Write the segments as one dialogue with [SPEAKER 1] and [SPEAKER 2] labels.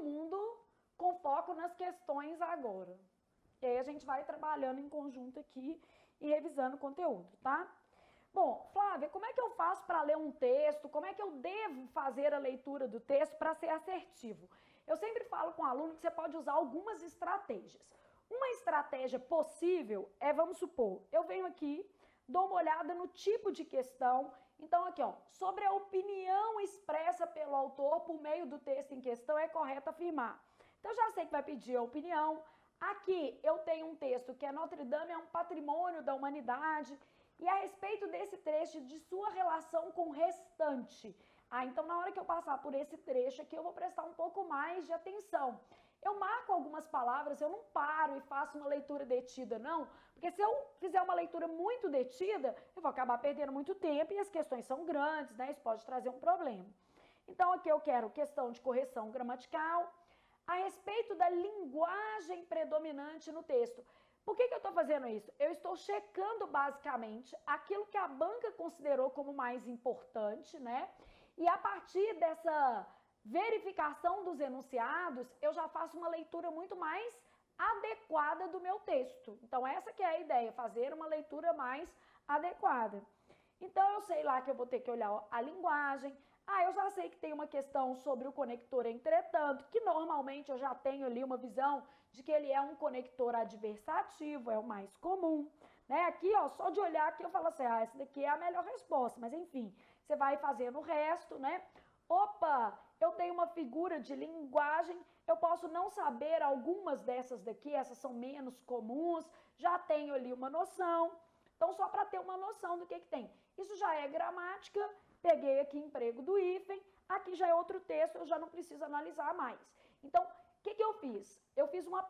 [SPEAKER 1] mundo com foco nas questões agora. E aí a gente vai trabalhando em conjunto aqui e revisando o conteúdo, tá? Bom, Flávia, como é que eu faço para ler um texto? Como é que eu devo fazer a leitura do texto para ser assertivo? Eu sempre falo com o aluno que você pode usar algumas estratégias. Uma estratégia possível é, vamos supor, eu venho aqui, dou uma olhada no tipo de questão. Então, aqui, ó, sobre a opinião expressa pelo autor por meio do texto em questão, é correto afirmar. Então, já sei que vai pedir a opinião. Aqui, eu tenho um texto que é Notre Dame é um patrimônio da humanidade. E a respeito desse trecho, de sua relação com o restante. Então, na hora que eu passar por esse trecho aqui, eu vou prestar um pouco mais de atenção. Eu marco algumas palavras, eu não paro e faço uma leitura detida, não. Porque se eu fizer uma leitura muito detida, eu vou acabar perdendo muito tempo e as questões são grandes, né? Isso pode trazer um problema. Então, aqui eu quero questão de correção gramatical. A respeito da linguagem predominante no texto. Por que eu estou fazendo isso? Eu estou checando basicamente aquilo que a banca considerou como mais importante, né? E a partir dessa verificação dos enunciados, eu já faço uma leitura muito mais adequada do meu texto. Então, essa que é a ideia, fazer uma leitura mais adequada. Então, eu sei lá que eu vou ter que olhar a linguagem. Eu já sei que tem uma questão sobre o conector entretanto, que normalmente eu já tenho ali uma visão de que ele é um conector adversativo, é o mais comum, né? Aqui, ó, só de olhar aqui eu falo assim, essa daqui é a melhor resposta, mas enfim, você vai fazendo o resto, né? Opa, eu tenho uma figura de linguagem, eu posso não saber algumas dessas daqui, essas são menos comuns, já tenho ali uma noção. Então, só para ter uma noção do que tem. Isso já é gramática. Peguei aqui emprego do hífen, aqui já é outro texto, eu já não preciso analisar mais. Então, o que eu fiz? Eu fiz uma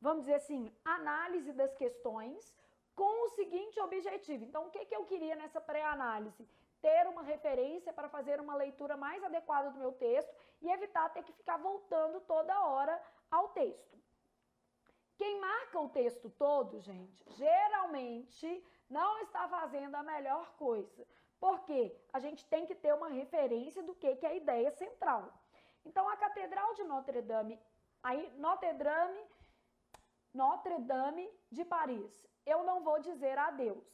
[SPEAKER 1] vamos dizer assim, análise das questões com o seguinte objetivo. Então, o que eu queria nessa pré-análise? Ter uma referência para fazer uma leitura mais adequada do meu texto e evitar ter que ficar voltando toda hora ao texto. Quem marca o texto todo, gente, geralmente não está fazendo a melhor coisa. Porque a gente tem que ter uma referência do que é a ideia central. Então, a Catedral de Notre Dame, Notre Dame de Paris, eu não vou dizer adeus.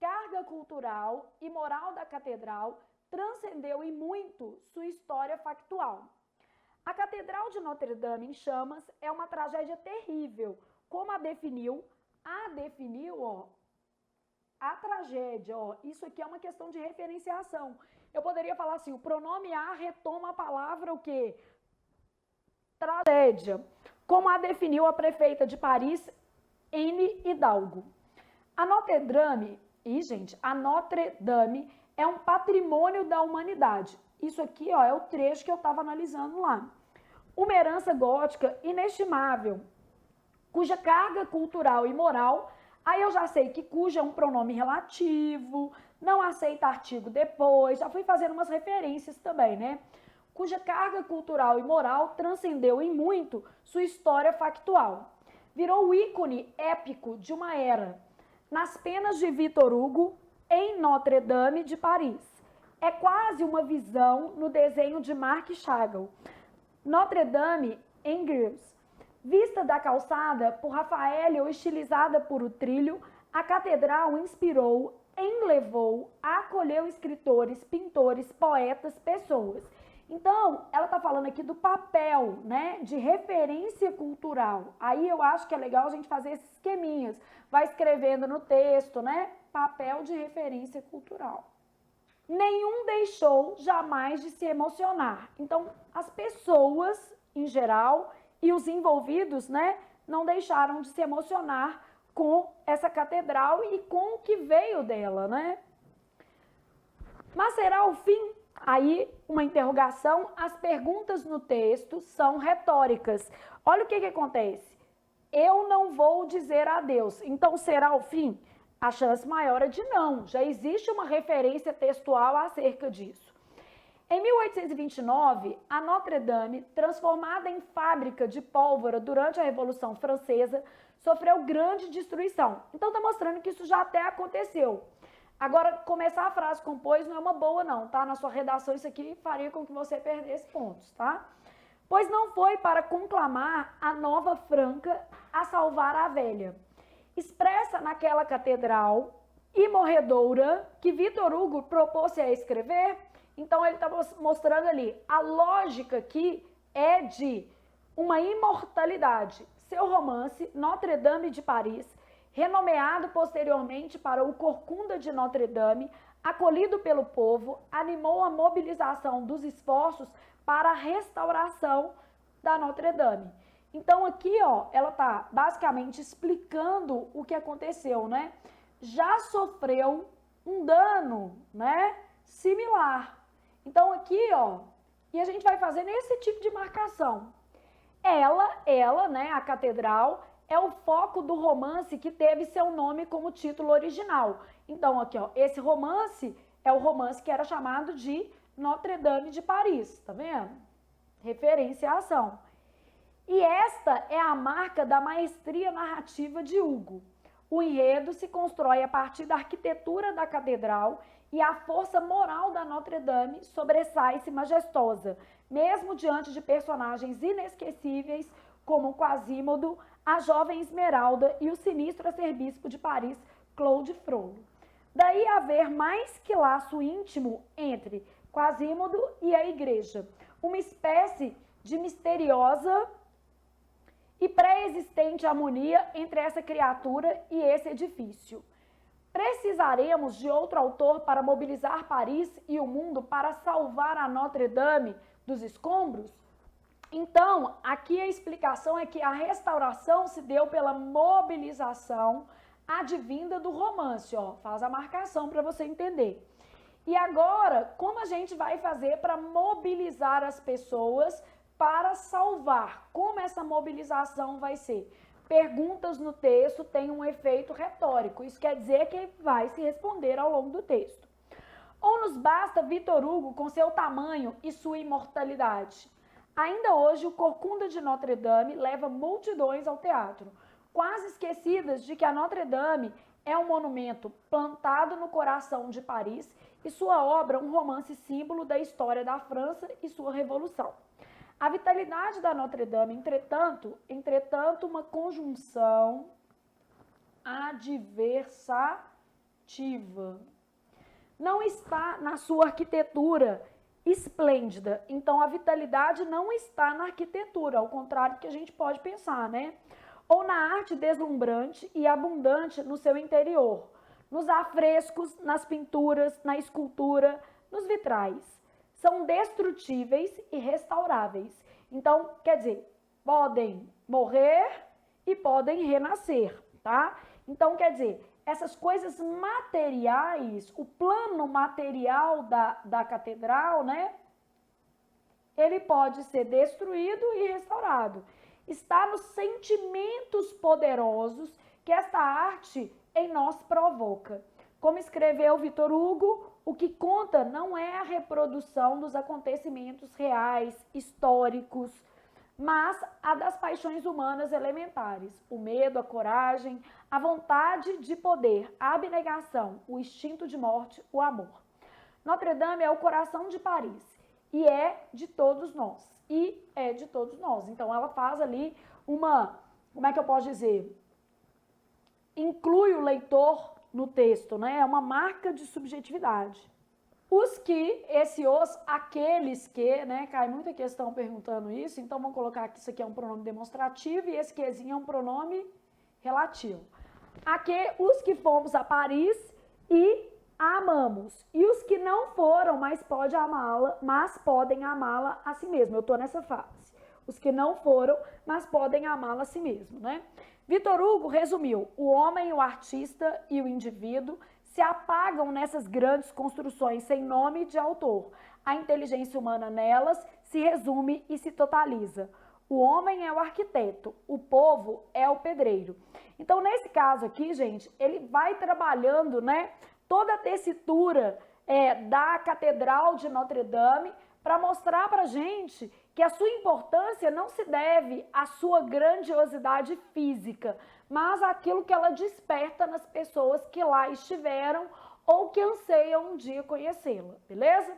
[SPEAKER 1] Carga cultural e moral da catedral transcendeu em muito sua história factual. A Catedral de Notre Dame em chamas é uma tragédia terrível, como a definiu, a tragédia, ó, isso aqui é uma questão de referenciação. Eu poderia falar assim, o pronome a retoma a palavra o quê? Tragédia, como a definiu a prefeita de Paris, Anne Hidalgo. A Notre Dame é um patrimônio da humanidade. Isso aqui, ó, é o trecho que eu estava analisando lá. Uma herança gótica inestimável, cuja carga cultural e moral, aí eu já sei que cuja é um pronome relativo, não aceita artigo depois, já fui fazendo umas referências também, né? Cuja carga cultural e moral transcendeu em muito sua história factual. Virou o ícone épico de uma era. Nas penas de Victor Hugo, em Notre Dame de Paris. É quase uma visão no desenho de Marc Chagall. Notre Dame em Grills. Vista da calçada por Rafael ou estilizada por o trilho, a catedral inspirou, enlevou, acolheu escritores, pintores, poetas, pessoas. Então, ela está falando aqui do papel, né, de referência cultural. Aí eu acho que é legal a gente fazer esses esqueminhas. Vai escrevendo no texto, né, papel de referência cultural. Nenhum deixou jamais de se emocionar. Então, as pessoas, em geral, e os envolvidos, né, não deixaram de se emocionar com essa catedral e com o que veio dela, né? Mas será o fim? Aí, uma interrogação, as perguntas no texto são retóricas. Olha o que acontece. Eu não vou dizer adeus, então será o fim? A chance maior é de não, já existe uma referência textual acerca disso. Em 1829, a Notre Dame, transformada em fábrica de pólvora durante a Revolução Francesa, sofreu grande destruição. Então, está mostrando que isso já até aconteceu. Agora, começar a frase com pois não é uma boa não, tá? Na sua redação, isso aqui faria com que você perdesse pontos, tá? pois não foi para conclamar a nova Franca a salvar a velha. Expressa naquela catedral imorredoura que Victor Hugo propôs-se a escrever. Então ele está mostrando ali a lógica aqui é de uma imortalidade. Seu romance Notre-Dame de Paris, renomeado posteriormente para o Corcunda de Notre-Dame, acolhido pelo povo, animou a mobilização dos esforços para a restauração da Notre-Dame. Então aqui, ó, ela está basicamente explicando o que aconteceu, né? Já sofreu um dano, né, similar. Então aqui, ó, e a gente vai fazer nesse tipo de marcação. Ela, né, a catedral, é o foco do romance que teve seu nome como título original. Então aqui, ó, esse romance é o romance que era chamado de Notre-Dame de Paris, tá vendo? Referência à ação. E esta é a marca da maestria narrativa de Hugo. O enredo se constrói a partir da arquitetura da catedral e a força moral da Notre-Dame sobressai-se majestosa, mesmo diante de personagens inesquecíveis como Quasimodo, a jovem Esmeralda e o sinistro arcebispo de Paris, Claude Frollo. Daí haver mais que laço íntimo entre Quasimodo e a igreja, uma espécie de misteriosa e pré-existente harmonia entre essa criatura e esse edifício. Precisaremos de outro autor para mobilizar Paris e o mundo para salvar a Notre-Dame dos escombros? Então, aqui a explicação é que a restauração se deu pela mobilização advinda do romance, ó, faz a marcação para você entender. E agora, como a gente vai fazer para mobilizar as pessoas para salvar? Como essa mobilização vai ser? Perguntas no texto têm um efeito retórico, isso quer dizer que vai se responder ao longo do texto. Ou nos basta Victor Hugo com seu tamanho e sua imortalidade? Ainda hoje, o Corcunda de Notre-Dame leva multidões ao teatro, quase esquecidas de que a Notre-Dame é um monumento plantado no coração de Paris e sua obra um romance símbolo da história da França e sua revolução. A vitalidade da Notre-Dame, entretanto, uma conjunção adversativa. Não está na sua arquitetura esplêndida. Então, a vitalidade não está na arquitetura, ao contrário do que a gente pode pensar, né? Ou na arte deslumbrante e abundante no seu interior, nos afrescos, nas pinturas, na escultura, nos vitrais. São destrutíveis e restauráveis. Então, quer dizer, podem morrer e podem renascer, tá? Então, quer dizer, essas coisas materiais, o plano material da catedral, né? Ele pode ser destruído e restaurado. Está nos sentimentos poderosos que esta arte em nós provoca. Como escreveu Victor Hugo, o que conta não é a reprodução dos acontecimentos reais, históricos, mas a das paixões humanas elementares, o medo, a coragem, a vontade de poder, a abnegação, o instinto de morte, o amor. Notre-Dame é o coração de Paris e é de todos nós. Então, ela faz ali uma, como é que eu posso dizer? Inclui o leitor no texto, né? É uma marca de subjetividade. Aqueles que, né? Cai muita questão perguntando isso, então vamos colocar que isso aqui é um pronome demonstrativo e esse quezinho é um pronome relativo. Os que fomos a Paris e a amamos. E os que não foram, mas podem amá-la a si mesmo. Eu estou nessa fase. Os que não foram, mas podem amá-la a si mesmo, né? Victor Hugo resumiu: o homem, o artista e o indivíduo se apagam nessas grandes construções sem nome de autor. A inteligência humana nelas se resume e se totaliza. O homem é o arquiteto, o povo é o pedreiro. Então, nesse caso aqui, gente, ele vai trabalhando, né, toda a tessitura da Catedral de Notre-Dame para mostrar para a gente que a sua importância não se deve à sua grandiosidade física, mas àquilo que ela desperta nas pessoas que lá estiveram ou que anseiam um dia conhecê-la, beleza?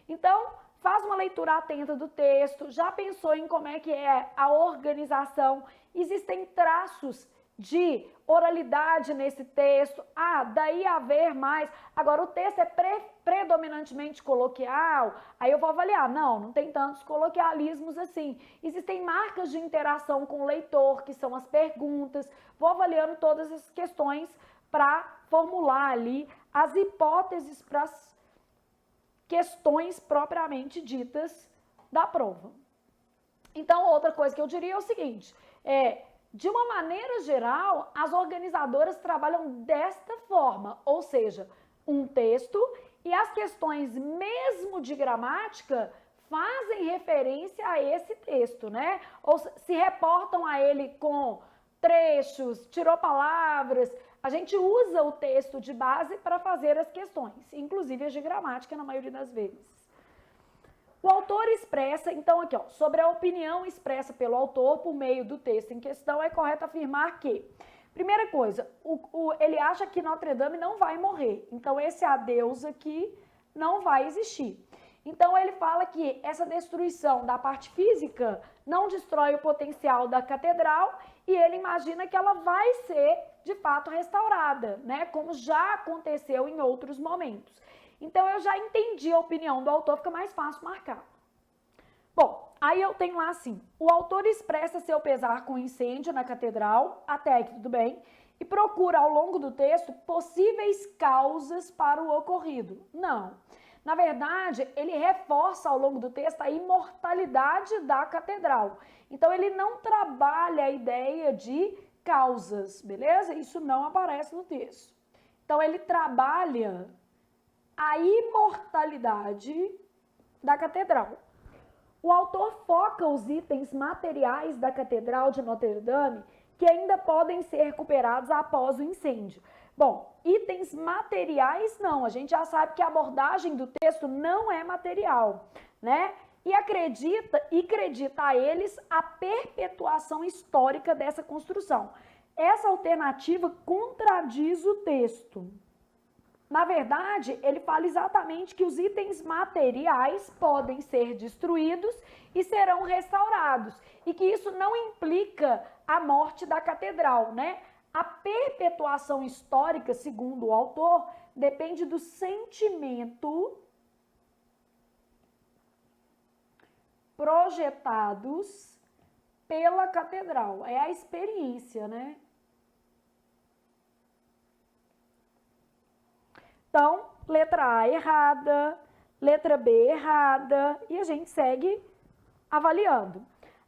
[SPEAKER 1] Então, faz uma leitura atenta do texto, já pensou em como é que é a organização, existem traços de oralidade nesse texto, daí haver mais, agora o texto é predominantemente coloquial, aí eu vou avaliar, não tem tantos coloquialismos assim, existem marcas de interação com o leitor, que são as perguntas, vou avaliando todas as questões para formular ali as hipóteses para as questões propriamente ditas da prova. Então, outra coisa que eu diria é o seguinte, de uma maneira geral, as organizadoras trabalham desta forma, ou seja, um texto e as questões mesmo de gramática fazem referência a esse texto, né? Ou se reportam a ele com trechos, tirou palavras, a gente usa o texto de base para fazer as questões, inclusive as de gramática na maioria das vezes. O autor expressa, então aqui, sobre a opinião expressa pelo autor por meio do texto em questão, é correto afirmar que, primeira coisa, ele acha que Notre Dame não vai morrer, então esse adeus aqui não vai existir. Então ele fala que essa destruição da parte física não destrói o potencial da catedral e ele imagina que ela vai ser, de fato, restaurada, né? Como já aconteceu em outros momentos. Então, eu já entendi a opinião do autor, fica mais fácil marcar. Bom, aí eu tenho lá assim, o autor expressa seu pesar com o incêndio na catedral, até aqui tudo bem, e procura ao longo do texto possíveis causas para o ocorrido. Não. Na verdade, ele reforça ao longo do texto a imortalidade da catedral. Então, ele não trabalha a ideia de causas, beleza? Isso não aparece no texto. Então, ele trabalha a imortalidade da catedral. O autor foca os itens materiais da catedral de Notre Dame que ainda podem ser recuperados após o incêndio. Bom, itens materiais não, a gente já sabe que a abordagem do texto não é material, né? E acredita a eles a perpetuação histórica dessa construção. Essa alternativa contradiz o texto. Na verdade, ele fala exatamente que os itens materiais podem ser destruídos e serão restaurados, e que isso não implica a morte da catedral, né? A perpetuação histórica, segundo o autor, depende do sentimento projetados pela catedral. É a experiência, né? Então, letra A errada, letra B errada, e a gente segue avaliando.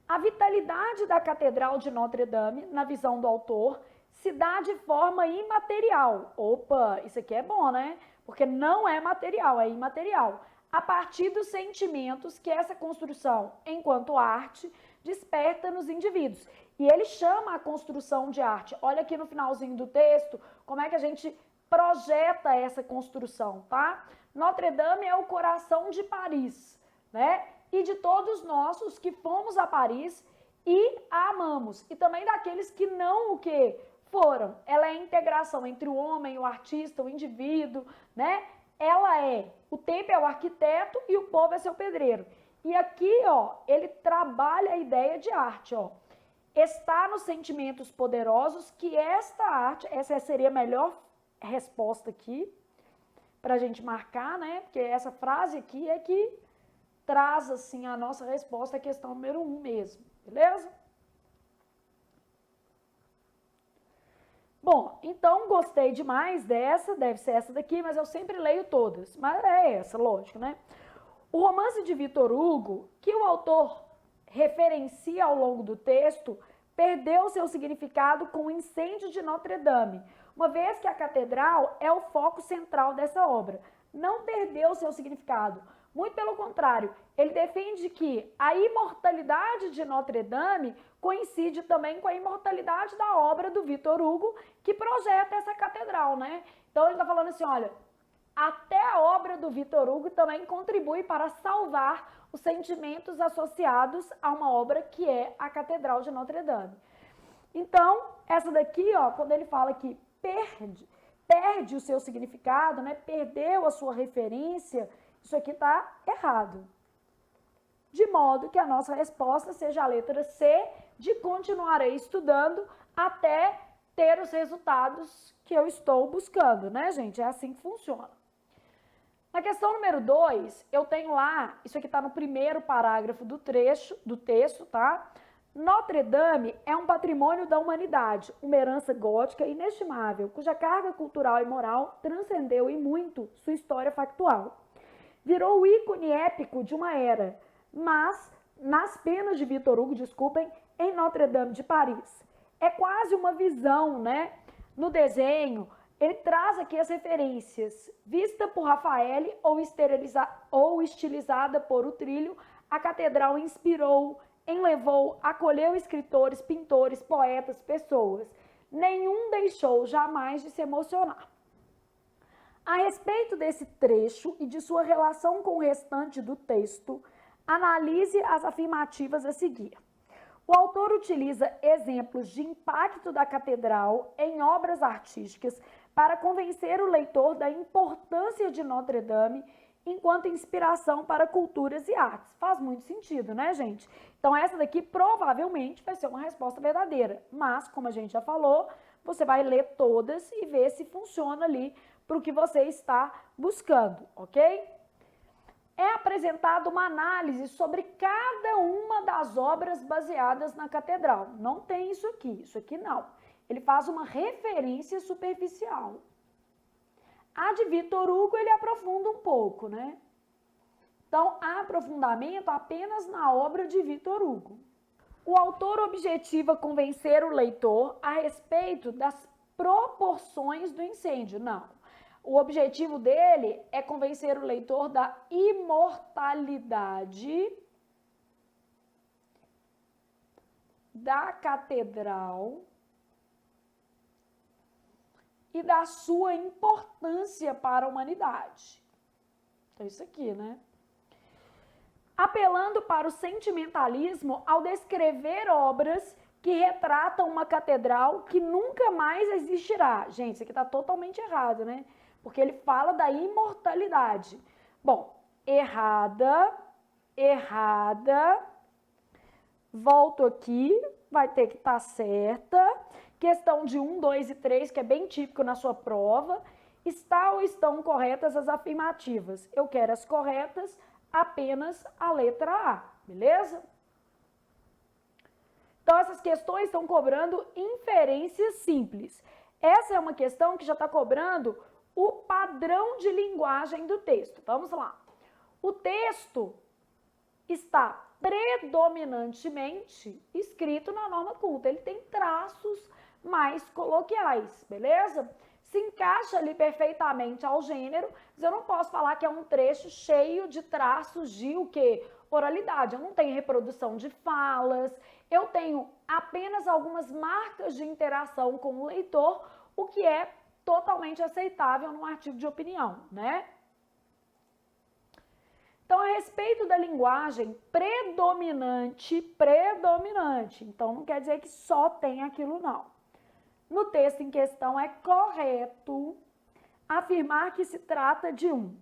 [SPEAKER 1] A vitalidade da Catedral de Notre Dame, na visão do autor, se dá de forma imaterial. Opa, isso aqui é bom, né? Porque não é material, é imaterial. A partir dos sentimentos que essa construção, enquanto arte, desperta nos indivíduos. E ele chama a construção de arte. Olha aqui no finalzinho do texto, como é que a gente projeta essa construção, tá? Notre Dame é o coração de Paris, né? E de todos nós, os que fomos a Paris e a amamos. E também daqueles que não o que foram. Ela é a integração entre o homem, o artista, o indivíduo, né? O templo é o arquiteto e o povo é seu pedreiro. E aqui, ele trabalha a ideia de arte, Está nos sentimentos poderosos que esta arte, essa seria a melhor resposta aqui, para a gente marcar, né? Porque essa frase aqui é que traz, assim, a nossa resposta à questão número 1 mesmo, beleza? Bom, então gostei demais dessa, deve ser essa daqui, mas eu sempre leio todas, mas é essa, lógico, né? O romance de Victor Hugo, que o autor referencia ao longo do texto, perdeu seu significado com o incêndio de Notre Dame, uma vez que a catedral é o foco central dessa obra. Não perdeu seu significado. Muito pelo contrário, ele defende que a imortalidade de Notre Dame coincide também com a imortalidade da obra do Victor Hugo, que projeta essa catedral, né? Então ele está falando assim, olha, até a obra do Victor Hugo também contribui para salvar os sentimentos associados a uma obra que é a Catedral de Notre Dame. Então, essa daqui, quando ele fala que perde o seu significado, né? Perdeu a sua referência, isso aqui está errado. de modo que a nossa resposta seja a letra C, de continuarei estudando até ter os resultados que eu estou buscando, né, gente? É assim que funciona. Na questão número 2, eu tenho lá, isso aqui está no primeiro parágrafo do texto, tá? Notre Dame é um patrimônio da humanidade, uma herança gótica inestimável, cuja carga cultural e moral transcendeu em muito sua história factual. Virou o ícone épico de uma era, mas, nas penas de Victor Hugo, em Notre Dame de Paris. É quase uma visão, né? No desenho, ele traz aqui as referências. Vista por Rafael ou estilizada por Utrílio, a catedral inspirou, enlevou, acolheu escritores, pintores, poetas, pessoas. Nenhum deixou jamais de se emocionar. A respeito desse trecho e de sua relação com o restante do texto, analise as afirmativas a seguir. O autor utiliza exemplos de impacto da catedral em obras artísticas para convencer o leitor da importância de Notre Dame enquanto inspiração para culturas e artes. Faz muito sentido, né, gente? Então, essa daqui provavelmente vai ser uma resposta verdadeira, mas, como a gente já falou, você vai ler todas e ver se funciona ali para o que você está buscando, ok? É apresentada uma análise sobre cada uma das obras baseadas na catedral. Não tem isso aqui não. Ele faz uma referência superficial. A de Victor Hugo, ele aprofunda um pouco, né? Então, há aprofundamento apenas na obra de Victor Hugo. O autor objetiva convencer o leitor a respeito das proporções do incêndio. Não. O objetivo dele é convencer o leitor da imortalidade da catedral e da sua importância para a humanidade. Então, isso aqui, né? Apelando para o sentimentalismo ao descrever obras que retratam uma catedral que nunca mais existirá. Gente, isso aqui está totalmente errado, né? Porque ele fala da imortalidade. Bom, errada. Volto aqui, vai ter que estar certa. Questão de 1, 2 e 3, que é bem típico na sua prova. Está ou estão corretas as afirmativas? Eu quero as corretas, apenas a letra A, beleza? Então, essas questões estão cobrando inferências simples. Essa é uma questão que já está cobrando o padrão de linguagem do texto. Vamos lá. O texto está predominantemente escrito na norma culta. Ele tem traços mais coloquiais, beleza? Se encaixa ali perfeitamente ao gênero, mas eu não posso falar que é um trecho cheio de traços de o quê? Oralidade. Eu não tenho reprodução de falas, eu tenho apenas algumas marcas de interação com o leitor, o que é totalmente aceitável num artigo de opinião, né? Então, a respeito da linguagem predominante, então não quer dizer que só tem aquilo não. No texto em questão é correto afirmar que se trata de um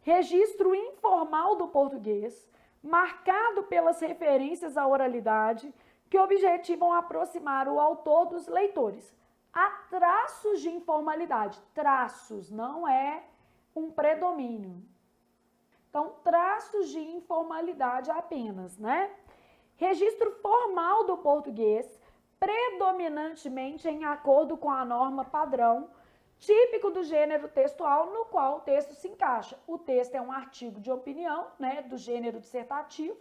[SPEAKER 1] registro informal do português, marcado pelas referências à oralidade, que objetivam aproximar o autor dos leitores. Há traços de informalidade. Traços não é um predomínio. Então, traços de informalidade apenas, né? Registro formal do português, predominantemente em acordo com a norma padrão, típico do gênero textual no qual o texto se encaixa. O texto é um artigo de opinião, né, do gênero dissertativo.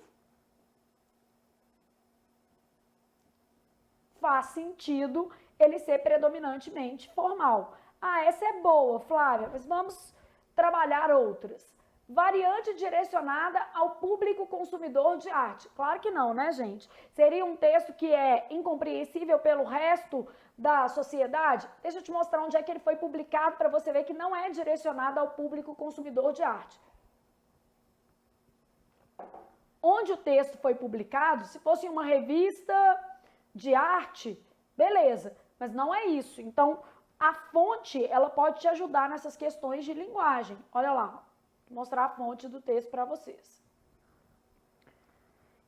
[SPEAKER 1] Faz sentido ele ser predominantemente formal. Ah, essa é boa, Flávia, mas vamos trabalhar outras. Variante direcionada ao público consumidor de arte. Claro que não, né, gente? Seria um texto que é incompreensível pelo resto da sociedade? Deixa eu te mostrar onde é que ele foi publicado para você ver que não é direcionado ao público consumidor de arte. Onde o texto foi publicado, se fosse uma revista de arte, beleza, mas não é isso. Então, a fonte, ela pode te ajudar nessas questões de linguagem. Olha lá, vou mostrar a fonte do texto para vocês.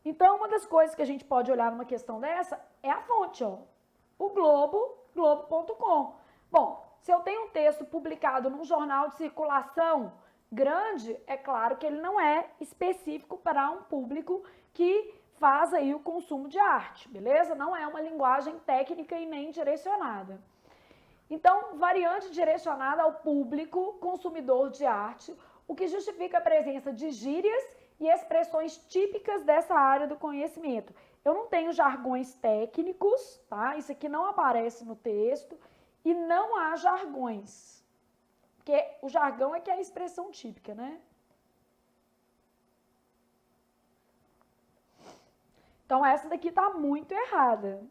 [SPEAKER 1] Então, uma das coisas que a gente pode olhar numa questão dessa é a fonte, ó. O Globo, globo.com. Bom, se eu tenho um texto publicado num jornal de circulação grande, é claro que ele não é específico para um público que faz aí o consumo de arte, beleza? Não é uma linguagem técnica e nem direcionada. Então, variante direcionada ao público consumidor de arte, o que justifica a presença de gírias e expressões típicas dessa área do conhecimento. Eu não tenho jargões técnicos, tá? Isso aqui não aparece no texto e não há jargões. Porque o jargão é que é a expressão típica, né? Então, essa daqui está muito errada.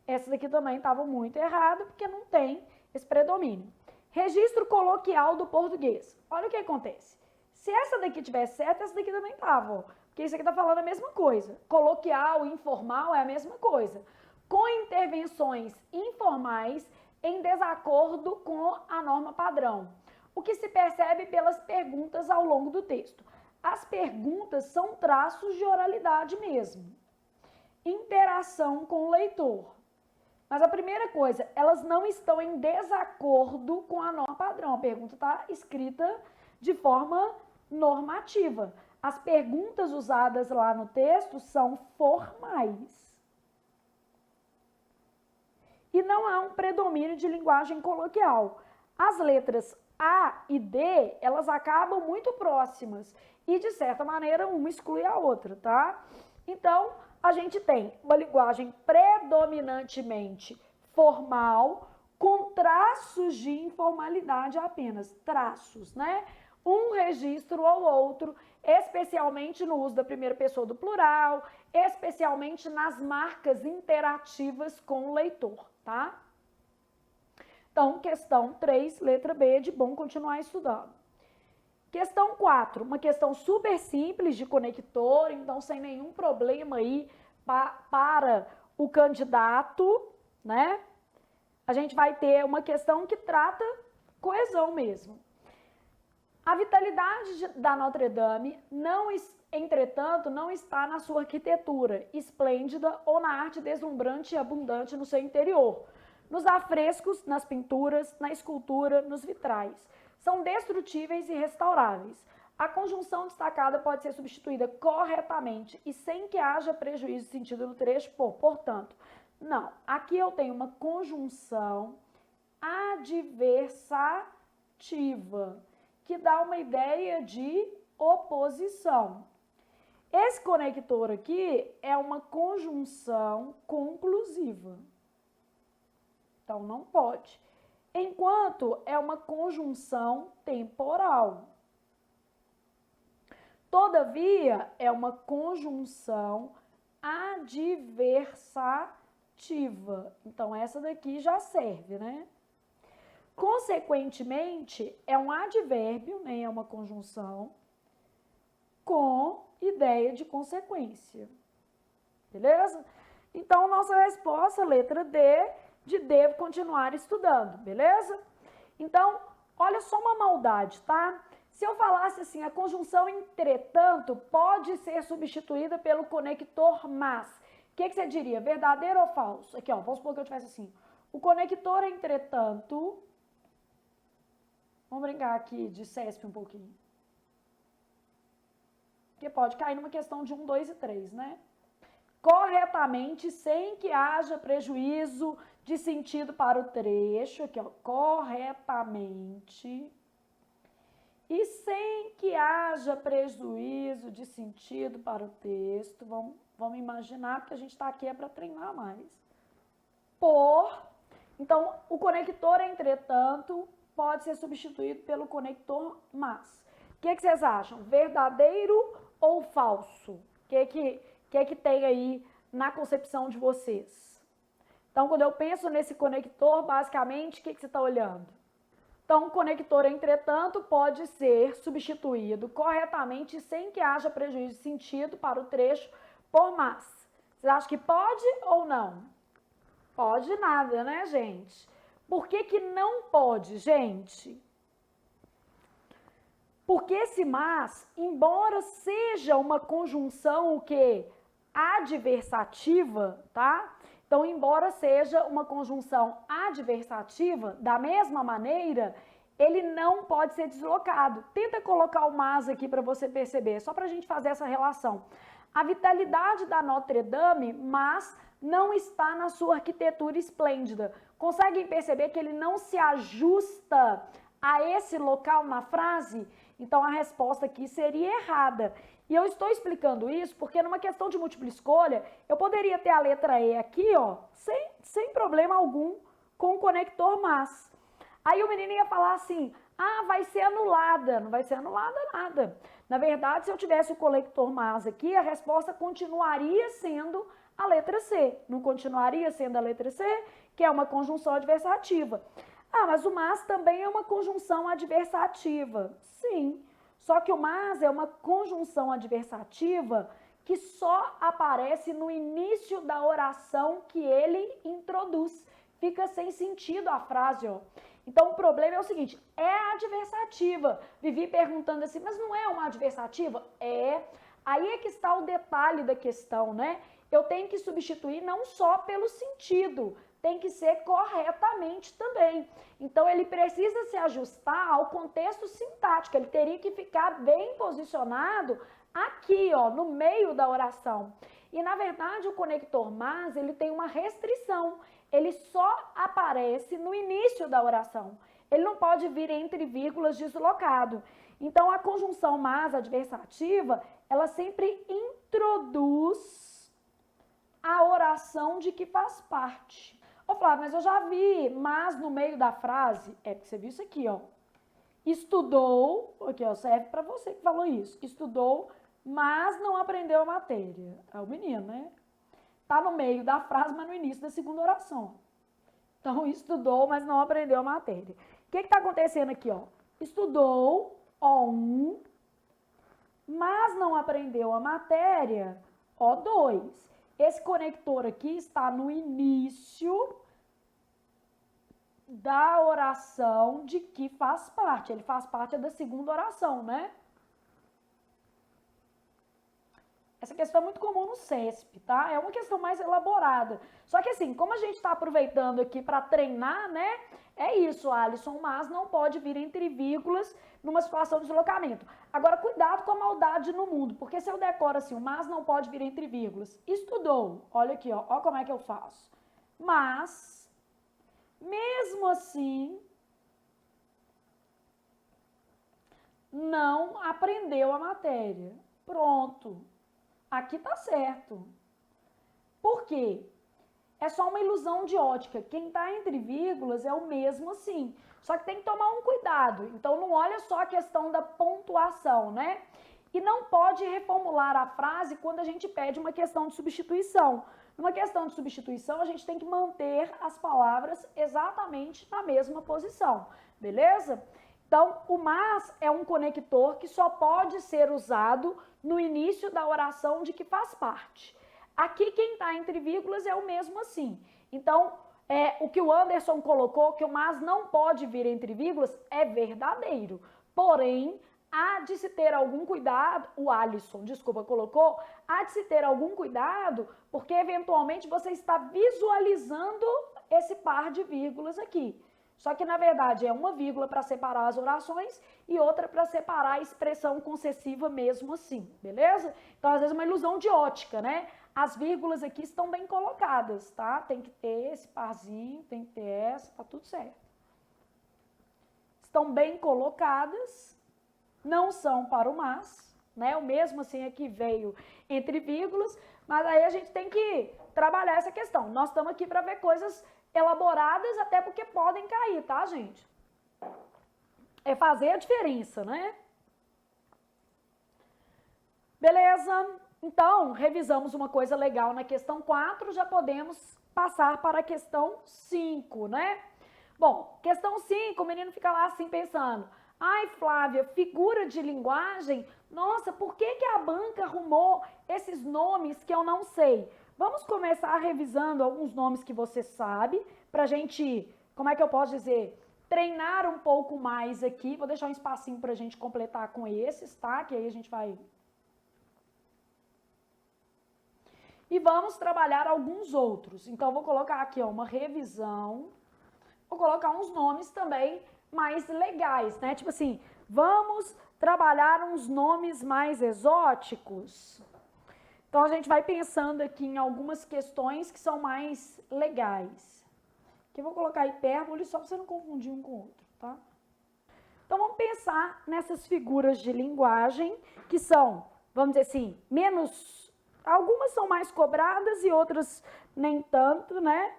[SPEAKER 1] Essa daqui também estava muito errada, porque não tem esse predomínio. Registro coloquial do português. Olha o que acontece. Se essa daqui tivesse certo, essa daqui também estava. Porque isso aqui está falando a mesma coisa. Coloquial e informal é a mesma coisa. Com intervenções informais em desacordo com a norma padrão. O que se percebe pelas perguntas ao longo do texto. As perguntas são traços de oralidade mesmo. Interação com o leitor. Mas a primeira coisa, elas não estão em desacordo com a norma padrão. A pergunta está escrita de forma normativa. As perguntas usadas lá no texto são formais. E não há um predomínio de linguagem coloquial. As letras A e D, elas acabam muito próximas. E, de certa maneira, uma exclui a outra, tá? Então, a gente tem uma linguagem predominantemente formal, com traços de informalidade apenas, traços, né? Um registro ou outro, especialmente no uso da primeira pessoa do plural, especialmente nas marcas interativas com o leitor, tá? Então, questão 3, letra B, de bom continuar estudando. Questão 4, uma questão super simples de conector, então sem nenhum problema aí para o candidato, né? A gente vai ter uma questão que trata coesão mesmo. A vitalidade da Notre Dame, entretanto, não está na sua arquitetura esplêndida ou na arte deslumbrante e abundante no seu interior, nos afrescos, nas pinturas, na escultura, nos vitrais. São destrutíveis e restauráveis. A conjunção destacada pode ser substituída corretamente e sem que haja prejuízo de sentido no trecho por. Portanto, não. Aqui eu tenho uma conjunção adversativa, que dá uma ideia de oposição. Esse conector aqui é uma conjunção conclusiva. Então, não pode. Enquanto é uma conjunção temporal. Todavia, é uma conjunção adversativa. Então, essa daqui já serve, né? Consequentemente, é um advérbio, nem é uma conjunção, com ideia de consequência. Beleza? Então, nossa resposta, letra D, de devo continuar estudando, beleza? Então, olha só uma maldade, tá? Se eu falasse assim, a conjunção entretanto pode ser substituída pelo conector mas, o que você diria? Verdadeiro ou falso? Aqui, ó, vamos supor que eu tivesse assim, o conector entretanto, vamos brincar aqui de CESP um pouquinho, porque pode cair numa questão de 1, 2 e 3, né? Corretamente, sem que haja prejuízo de sentido para o trecho, aqui ó, corretamente, e sem que haja prejuízo de sentido para o texto, vamos imaginar, porque a gente está aqui é para treinar mais, então, o conector, entretanto, pode ser substituído pelo conector mas. O que vocês acham? Verdadeiro ou falso? O que tem aí na concepção de vocês? Então, quando eu penso nesse conector, basicamente, o que você está olhando? Então, o conector, entretanto, pode ser substituído corretamente sem que haja prejuízo de sentido para o trecho por mas. Vocês acham que pode ou não? Pode nada, né, gente? Por que não pode, gente? Porque esse mas, embora seja uma conjunção o quê? adversativa, tá? Então, embora seja uma conjunção adversativa, da mesma maneira, ele não pode ser deslocado. Tenta colocar o mas aqui para você perceber, só para a gente fazer essa relação. A vitalidade da Notre Dame, mas não está na sua arquitetura esplêndida. Conseguem perceber que ele não se ajusta a esse local na frase? Então, a resposta aqui seria errada. E eu estou explicando isso porque numa questão de múltipla escolha, eu poderia ter a letra E aqui, ó, sem problema algum, com o conector mas. Aí o menino ia falar assim, ah, vai ser anulada. Não vai ser anulada nada. Na verdade, se eu tivesse o conector mas aqui, a resposta continuaria sendo a letra C. Não continuaria sendo a letra C, que é uma conjunção adversativa. Ah, mas o mas também é uma conjunção adversativa. Sim, só que o mas é uma conjunção adversativa que só aparece no início da oração que ele introduz. Fica sem sentido a frase, ó. Então, o problema é o seguinte, é adversativa. Vivi perguntando assim, mas não é uma adversativa? É. Aí é que está o detalhe da questão, né? Eu tenho que substituir não só pelo sentido, tem que ser corretamente também. Então, ele precisa se ajustar ao contexto sintático, ele teria que ficar bem posicionado aqui, ó, no meio da oração. E, na verdade, o conector mas, ele tem uma restrição. Ele só aparece no início da oração. Ele não pode vir entre vírgulas deslocado. Então, a conjunção mas adversativa, ela sempre introduz a oração de que faz parte. Ô, Flávio, mas eu já vi mas no meio da frase. É porque você viu isso aqui, ó. Estudou, aqui, ó, serve para você que falou isso. Estudou, mas não aprendeu a matéria. É o menino, né? Tá no meio da frase, mas no início da segunda oração. Então, estudou, mas não aprendeu a matéria. O que está acontecendo aqui, ó? Estudou, O1, mas não aprendeu a matéria, O2. Esse conector aqui está no início da oração de que faz parte. Ele faz parte da segunda oração, né? Essa questão é muito comum no CESP, tá? É uma questão mais elaborada. Só que assim, como a gente está aproveitando aqui para treinar, né? É isso, Alisson, mas não pode vir entre vírgulas numa situação de deslocamento. Agora, cuidado com a maldade no mundo, porque se eu decoro assim, o mas não pode vir entre vírgulas. Estudou, olha aqui, ó como é que eu faço. Mas, mesmo assim, não aprendeu a matéria. Pronto. Aqui tá certo. Por quê? É só uma ilusão de ótica. Quem tá entre vírgulas é o mesmo assim. Só que tem que tomar um cuidado. Então, não olha só a questão da pontuação, né? E não pode reformular a frase quando a gente pede uma questão de substituição. Numa questão de substituição, a gente tem que manter as palavras exatamente na mesma posição. Beleza? Então, o mas é um conector que só pode ser usado no início da oração de que faz parte. Aqui, quem está entre vírgulas é o mesmo assim. Então, o que o Anderson colocou, que o mas não pode vir entre vírgulas, é verdadeiro. Porém, há de se ter algum cuidado, o Alisson, desculpa, colocou, há de se ter algum cuidado, porque eventualmente você está visualizando esse par de vírgulas aqui. Só que, na verdade, é uma vírgula para separar as orações e outra para separar a expressão concessiva mesmo assim, beleza? Então, às vezes, é uma ilusão de ótica, né? As vírgulas aqui estão bem colocadas, tá? Tem que ter esse parzinho, tem que ter essa, tá tudo certo. Estão bem colocadas, não são para o mas, né? O mesmo assim aqui veio entre vírgulas, mas aí a gente tem que trabalhar essa questão. Nós estamos aqui para ver coisas elaboradas, até porque podem cair, tá, gente? É fazer a diferença, né? Beleza? Então, revisamos uma coisa legal na questão 4, já podemos passar para a questão 5, né? Bom, questão 5, o menino fica lá assim pensando, ai, Flávia, figura de linguagem, nossa, por que a banca arrumou esses nomes que eu não sei? Vamos começar revisando alguns nomes que você sabe, pra gente, como é que eu posso dizer, treinar um pouco mais aqui. Vou deixar um espacinho pra gente completar com esses, tá? Que aí a gente vai... e vamos trabalhar alguns outros. Então, vou colocar aqui, ó, uma revisão. Vou colocar uns nomes também mais legais, né? Tipo assim, vamos trabalhar uns nomes mais exóticos. Então, a gente vai pensando aqui em algumas questões que são mais legais. Aqui eu vou colocar hipérbole só para você não confundir um com o outro, tá? Então, vamos pensar nessas figuras de linguagem que são, vamos dizer assim, menos... Algumas são mais cobradas e outras nem tanto, né?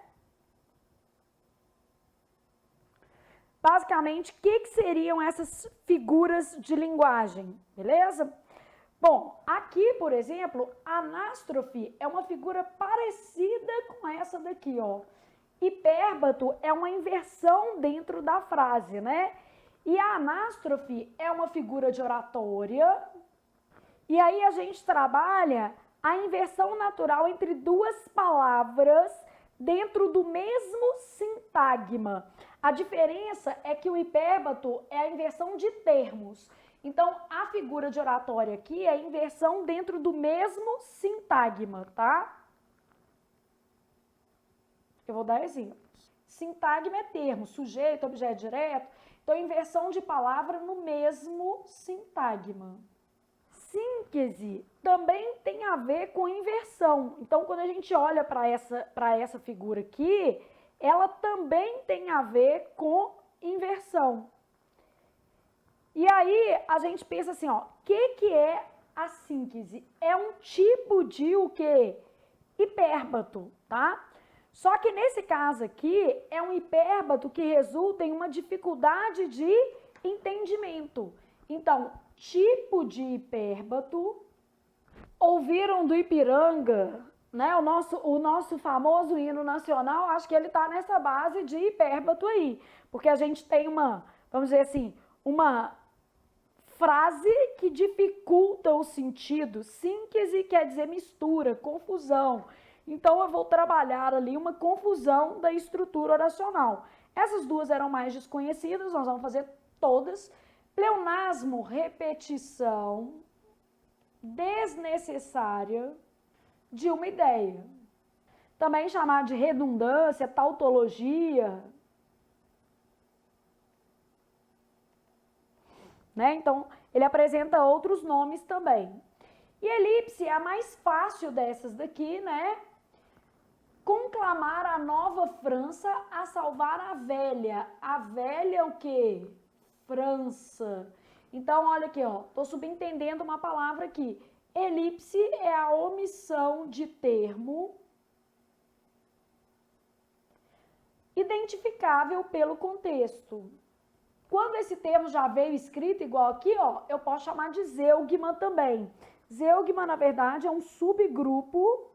[SPEAKER 1] Basicamente, o que seriam essas figuras de linguagem, beleza? Bom, aqui, por exemplo, anástrofe é uma figura parecida com essa daqui, ó. Hipérbato é uma inversão dentro da frase, né? E a anástrofe é uma figura de oratória. E aí a gente trabalha a inversão natural entre duas palavras dentro do mesmo sintagma. A diferença é que o hipérbato é a inversão de termos. Então, a figura de oratória aqui é a inversão dentro do mesmo sintagma, tá? Eu vou dar exemplos. Sintagma é termo, sujeito, objeto direto. Então, inversão de palavra no mesmo sintagma. Síntese também tem a ver com inversão. Então, quando a gente olha para essa figura aqui, ela também tem a ver com inversão. E aí, a gente pensa assim, ó, o que é a síntese? É um tipo de o quê? Hipérbato, tá? Só que nesse caso aqui, é um hipérbato que resulta em uma dificuldade de entendimento. Então, tipo de hipérbato, ouviram do Ipiranga, né? O nosso famoso hino nacional, acho que ele está nessa base de hipérbato aí, porque a gente tem uma, vamos dizer assim, uma frase que dificulta o sentido. Síntese quer dizer mistura, confusão. Então, eu vou trabalhar ali uma confusão da estrutura oracional. Essas duas eram mais desconhecidas, nós vamos fazer todas. Pleonasmo, repetição desnecessária de uma ideia. Também chamado de redundância, tautologia. Né? Então, ele apresenta outros nomes também. E elipse é a mais fácil dessas daqui, né? Conclamar a nova França a salvar a velha. A velha é o quê? França. Então, olha aqui, ó. Tô subentendendo uma palavra aqui. Elipse é a omissão de termo identificável pelo contexto. Quando esse termo já veio escrito igual aqui, ó, eu posso chamar de zeugma também. Zeugma, na verdade, é um subgrupo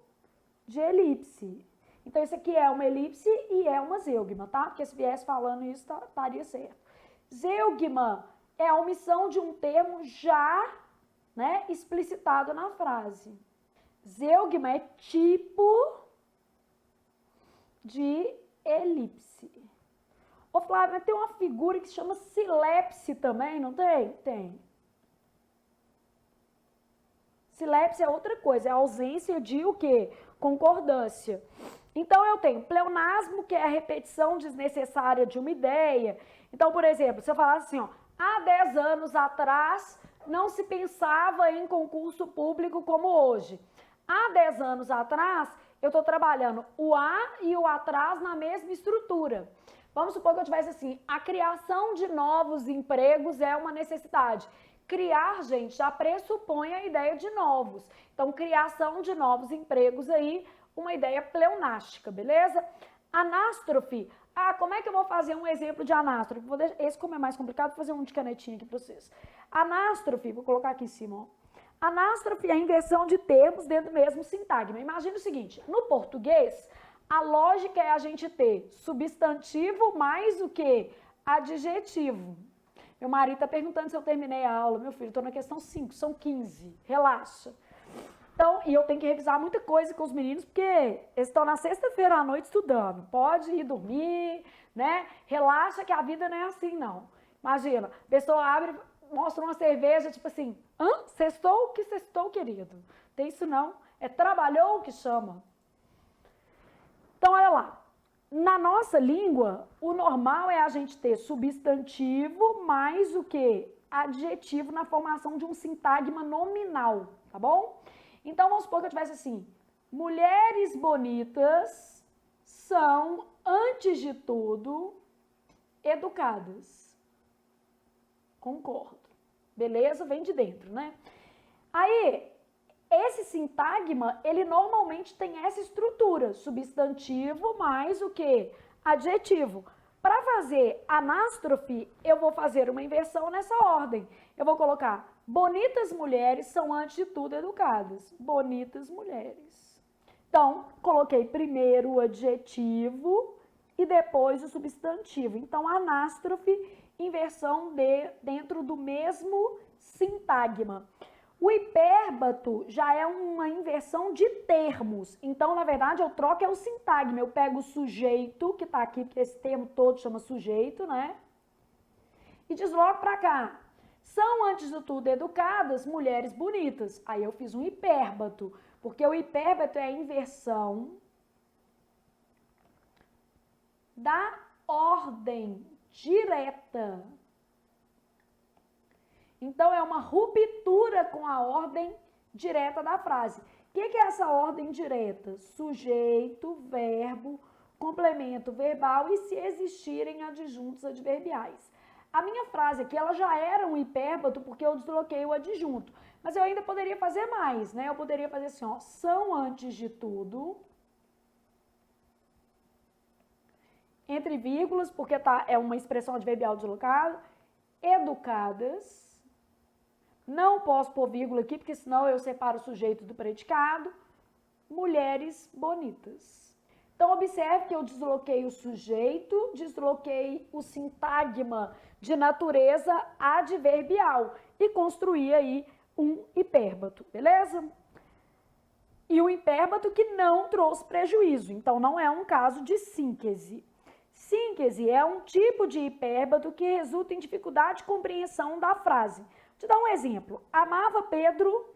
[SPEAKER 1] de elipse. Então, isso aqui é uma elipse e é uma zeugma, tá? Porque se viesse falando isso, estaria certo. Zeugma é a omissão de um termo já, né, explicitado na frase. Zeugma é tipo de elipse. Ô Flávia, mas tem uma figura que se chama silepse também, não tem? Tem. Silepse é outra coisa, é a ausência de o quê? Concordância. Então, eu tenho pleonasmo, que é a repetição desnecessária de uma ideia. Então, por exemplo, se eu falasse assim, ó, há 10 anos atrás não se pensava em concurso público como hoje. Há 10 anos atrás, eu estou trabalhando o há e o atrás na mesma estrutura. Vamos supor que eu tivesse assim, a criação de novos empregos é uma necessidade. Criar, gente, já pressupõe a ideia de novos. Então, criação de novos empregos aí, uma ideia pleonástica, beleza? Anástrofe. Ah, como é que eu vou fazer um exemplo de anástrofe? Esse, como é mais complicado, vou fazer um de canetinha aqui para vocês. Anástrofe, vou colocar aqui em cima, ó. Anástrofe é a inversão de termos dentro do mesmo sintagma. Imagina o seguinte, no português, a lógica é a gente ter substantivo mais o que? Adjetivo. Meu marido está perguntando se eu terminei a aula. Meu filho, estou na questão 5, são 15. Relaxa. Então, e eu tenho que revisar muita coisa com os meninos, porque eles estão na sexta-feira à noite estudando. Pode ir dormir, né? Relaxa que a vida não é assim, não. Imagina, a pessoa abre, mostra uma cerveja, tipo assim, hã? Sextou? Que sextou, querido? Tem isso não. É trabalhou que chama. Então, olha lá. Na nossa língua, o normal é a gente ter substantivo mais o quê? Adjetivo na formação de um sintagma nominal, tá bom? Então, vamos supor que eu tivesse assim, mulheres bonitas são, antes de tudo, educadas. Concordo. Beleza? Vem de dentro, né? Aí, esse sintagma, ele normalmente tem essa estrutura, substantivo mais o quê? Adjetivo. Para fazer anástrofe, eu vou fazer uma inversão nessa ordem. Eu vou colocar, bonitas mulheres são, antes de tudo, educadas. Bonitas mulheres. Então, coloquei primeiro o adjetivo e depois o substantivo. Então, anástrofe, inversão dentro do mesmo sintagma. O hipérbato já é uma inversão de termos. Então, na verdade, eu troco o sintagma. Eu pego o sujeito, que está aqui, porque esse termo todo chama sujeito, né? E desloco para cá. São, antes de tudo, educadas, mulheres bonitas. Aí eu fiz um hipérbato, porque o hipérbato é a inversão da ordem direta. Então, é uma ruptura com a ordem direta da frase. O que é essa ordem direta? Sujeito, verbo, complemento verbal e se existirem adjuntos adverbiais. A minha frase aqui, ela já era um hipérbato porque eu desloquei o adjunto. Mas eu ainda poderia fazer mais, né? Eu poderia fazer assim, ó, são, antes de tudo, entre vírgulas, porque é uma expressão adverbial deslocada, educadas. Não posso pôr vírgula aqui, porque senão eu separo o sujeito do predicado. Mulheres bonitas. Então, observe que eu desloquei o sujeito, desloquei o sintagma de natureza adverbial e construí aí um hipérbato, beleza? E um hipérbato que não trouxe prejuízo, então não é um caso de síntese. Síntese é um tipo de hipérbato que resulta em dificuldade de compreensão da frase. Vou te dar um exemplo. Amava Pedro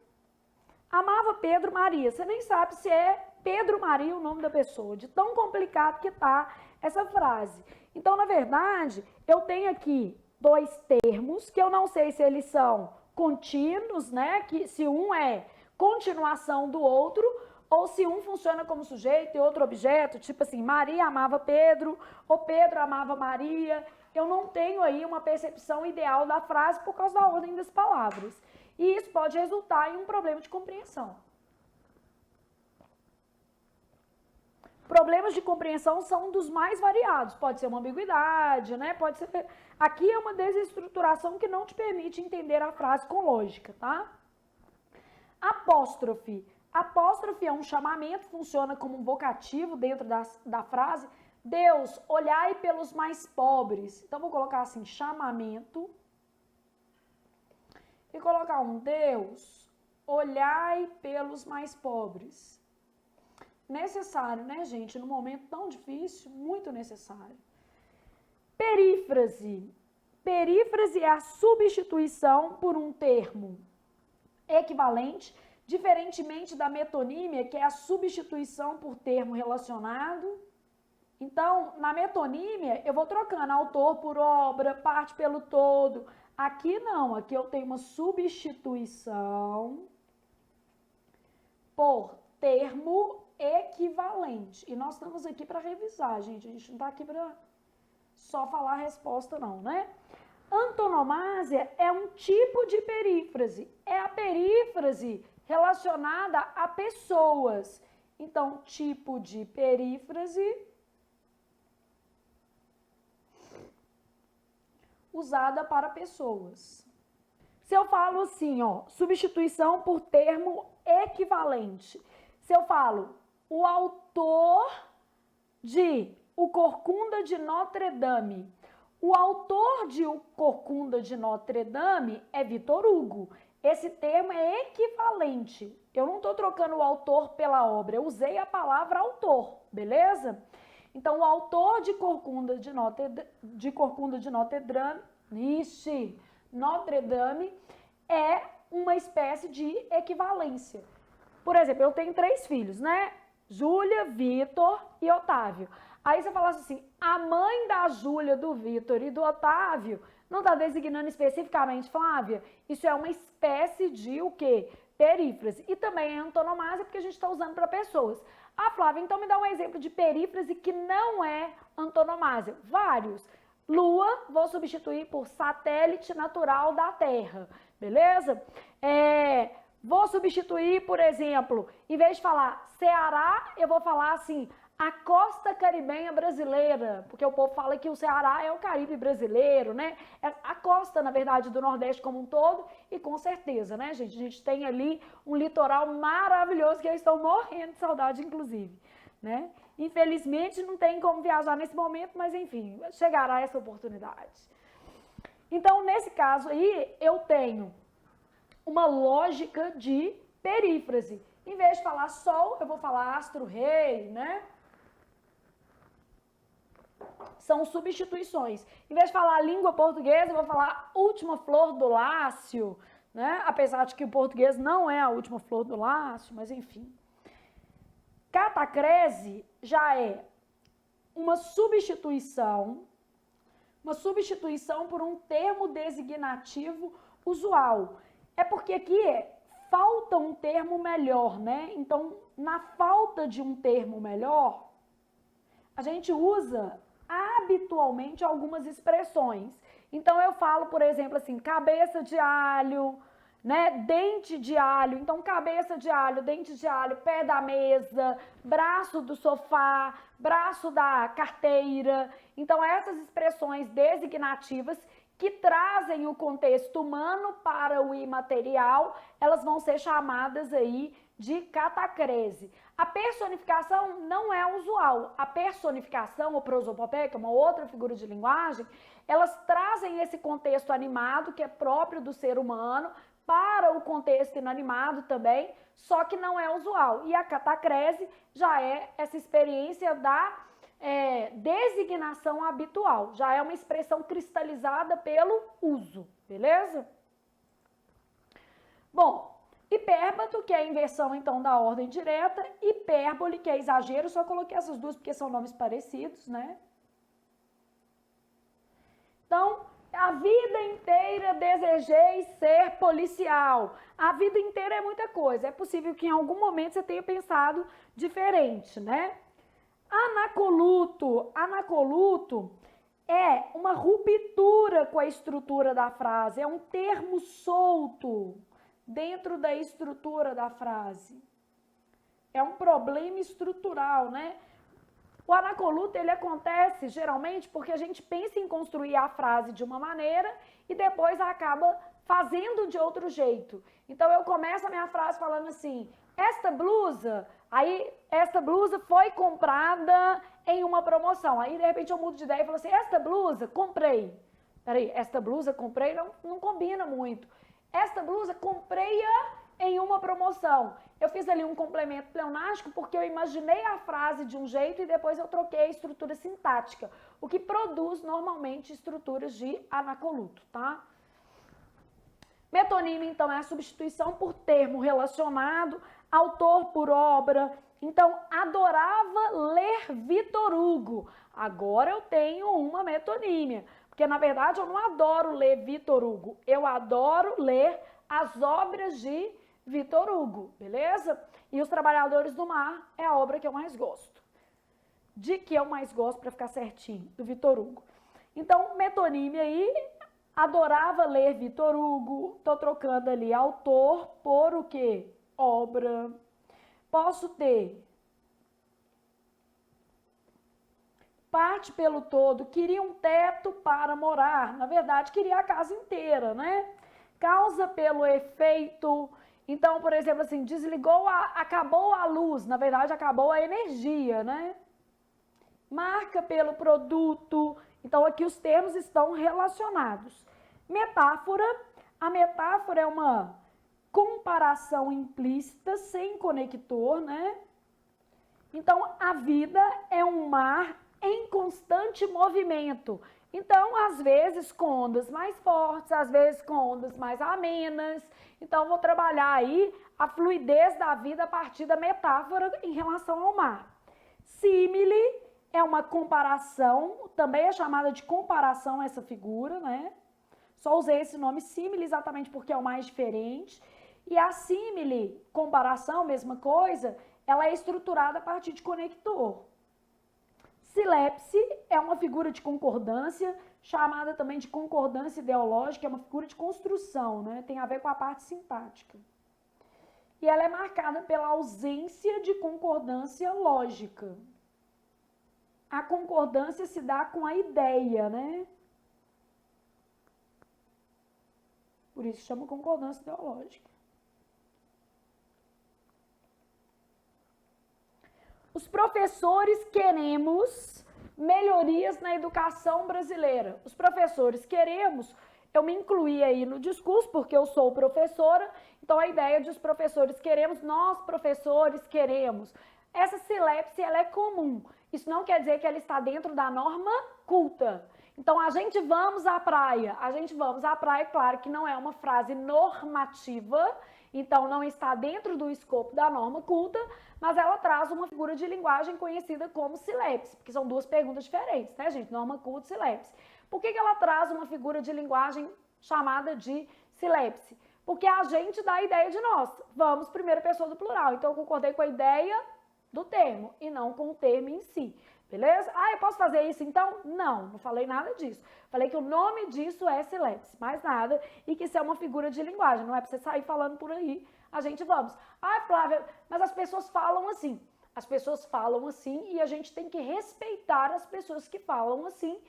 [SPEAKER 1] Maria. Você nem sabe se é Pedro Maria o nome da pessoa, de tão complicado que tá essa frase. Então, na verdade, eu tenho aqui dois termos que eu não sei se eles são contínuos, né? Que se um é continuação do outro, ou se um funciona como sujeito e outro objeto, tipo assim, Maria amava Pedro, ou Pedro amava Maria. Eu não tenho aí uma percepção ideal da frase por causa da ordem das palavras. E isso pode resultar em um problema de compreensão. Problemas de compreensão são um dos mais variados. Pode ser uma ambiguidade, né? Pode ser... Aqui é uma desestruturação que não te permite entender a frase com lógica, tá? Apóstrofe. Apóstrofe é um chamamento, funciona como um vocativo dentro da frase. Deus, olhai pelos mais pobres. Então, vou colocar assim, chamamento. E colocar um, Deus, olhai pelos mais pobres. Necessário, né, gente? Num momento tão difícil, muito necessário. Perífrase. Perífrase é a substituição por um termo equivalente, diferentemente da metonímia, que é a substituição por termo relacionado. Então, na metonímia, eu vou trocando autor por obra, parte pelo todo. Aqui não, aqui eu tenho uma substituição por termo equivalente. E nós estamos aqui para revisar, gente. A gente não está aqui para só falar a resposta, não, né? Antonomásia é um tipo de perífrase. É a perífrase relacionada a pessoas. Então, tipo de perífrase usada para pessoas. Se eu falo assim, ó, substituição por termo equivalente. Se eu falo o autor de O Corcunda de Notre Dame. O autor de O Corcunda de Notre Dame é Victor Hugo. Esse termo é equivalente. Eu não estou trocando o autor pela obra, eu usei a palavra autor, beleza? Então, o autor de Corcunda de Notre Dame, Notre Dame é uma espécie de equivalência. Por exemplo, eu tenho 3 filhos, né? Júlia, Vitor e Otávio. Aí você falasse assim, a mãe da Júlia, do Vitor e do Otávio não está designando especificamente Flávia. Isso é uma espécie de o quê? Perífrase. E também é antonomásia porque a gente está usando para pessoas. Ah, Flávia, então me dá um exemplo de perífrase que não é antonomásia. Vários. Lua, vou substituir por satélite natural da Terra, beleza? Vou substituir, por exemplo, em vez de falar Ceará, eu vou falar assim, a costa caribenha brasileira, porque o povo fala que o Ceará é o Caribe brasileiro, né? É a costa, na verdade, do Nordeste como um todo, e com certeza, né, gente? A gente tem ali um litoral maravilhoso que eu estou morrendo de saudade, inclusive, né? Infelizmente, não tem como viajar nesse momento, mas enfim, chegará essa oportunidade. Então, nesse caso aí, eu tenho uma lógica de perífrase. Em vez de falar sol, eu vou falar astro-rei, né? São substituições. Em vez de falar língua portuguesa, eu vou falar última flor do Lácio, né? Apesar de que o português não é a última flor do Lácio, mas enfim. Catacrese já é uma substituição por um termo designativo usual. É porque aqui falta um termo melhor, né? Então, na falta de um termo melhor, a gente usa habitualmente algumas expressões. Então, eu falo, por exemplo, assim, cabeça de alho, né? Dente de alho. Então, cabeça de alho, dente de alho, pé da mesa, braço do sofá, braço da carteira. Então, essas expressões designativas que trazem o contexto humano para o imaterial, elas vão ser chamadas aí de catacrese. A personificação não é usual. A personificação, ou prosopopeia, que é uma outra figura de linguagem, elas trazem esse contexto animado, que é próprio do ser humano, para o contexto inanimado também, só que não é usual. E a catacrese já é essa experiência da designação habitual, já é uma expressão cristalizada pelo uso, beleza? Bom, hipérbato, que é a inversão então da ordem direta, hipérbole, que é exagero, só coloquei essas duas porque são nomes parecidos, né? Então, a vida inteira desejei ser policial. A vida inteira é muita coisa, é possível que em algum momento você tenha pensado diferente, né? Anacoluto é uma ruptura com a estrutura da frase, é um termo solto dentro da estrutura da frase. É um problema estrutural, né? O anacoluto, ele acontece geralmente porque a gente pensa em construir a frase de uma maneira e depois acaba fazendo de outro jeito. Então, eu começo a minha frase falando assim, esta blusa foi comprada em uma promoção. Aí, de repente, eu mudo de ideia e falo assim, esta blusa, comprei. Peraí, esta blusa, comprei, não combina muito. Esta blusa, comprei-a em uma promoção. Eu fiz ali um complemento pleonástico porque eu imaginei a frase de um jeito e depois eu troquei a estrutura sintática, o que produz normalmente estruturas de anacoluto, tá? Metonímia, então, é a substituição por termo relacionado, autor por obra. Então, adorava ler Vitor Hugo. Agora eu tenho uma metonímia, porque na verdade eu não adoro ler Vitor Hugo, eu adoro ler as obras de Vitor Hugo, beleza? E Os Trabalhadores do Mar é a obra que eu mais gosto. De que eu mais gosto, para ficar certinho, do Vitor Hugo. Então, metonímia aí, adorava ler Vitor Hugo, tô trocando ali autor por o quê? Obra. Posso ter parte pelo todo, queria um teto para morar. Na verdade, queria a casa inteira, né? Causa pelo efeito. Então, por exemplo, assim, acabou a luz, na verdade, acabou a energia, né? Marca pelo produto. Então, aqui os termos estão relacionados. Metáfora. A metáfora é uma comparação implícita, sem conector, né? Então, a vida é um mar em constante movimento. Então, às vezes com ondas mais fortes, às vezes com ondas mais amenas. Então, vou trabalhar aí a fluidez da vida a partir da metáfora em relação ao mar. Símile é uma comparação, também é chamada de comparação essa figura, né? Só usei esse nome símile exatamente porque é o mais diferente. E a símile, comparação, mesma coisa, ela é estruturada a partir de conector. Silepse é uma figura de concordância, chamada também de concordância ideológica, é uma figura de construção, né? Tem a ver com a parte sintática. E ela é marcada pela ausência de concordância lógica. A concordância se dá com a ideia, né? Por isso chama concordância ideológica. Os professores queremos melhorias na educação brasileira. Os professores queremos, eu me incluí aí no discurso, porque eu sou professora, então a ideia de os professores queremos, nós professores queremos. Essa silepse, ela é comum. Isso não quer dizer que ela está dentro da norma culta. Então, a gente vamos à praia. A gente vamos à praia, claro que não é uma frase normativa, então não está dentro do escopo da norma culta, mas ela traz uma figura de linguagem conhecida como silepse, porque são duas perguntas diferentes, né, gente? Norma culta e silepse. Por que ela traz uma figura de linguagem chamada de silepse? Porque a gente dá a ideia de nós. Vamos, primeira pessoa do plural. Então, eu concordei com a ideia do termo e não com o termo em si. Beleza? Ah, eu posso fazer isso então? Não, não falei nada disso. Falei que o nome disso é silepse, mais nada, e que isso é uma figura de linguagem, não é pra você sair falando por aí, a gente vamos. Ah, Flávia, mas as pessoas falam assim. As pessoas falam assim e a gente tem que respeitar as pessoas que falam assim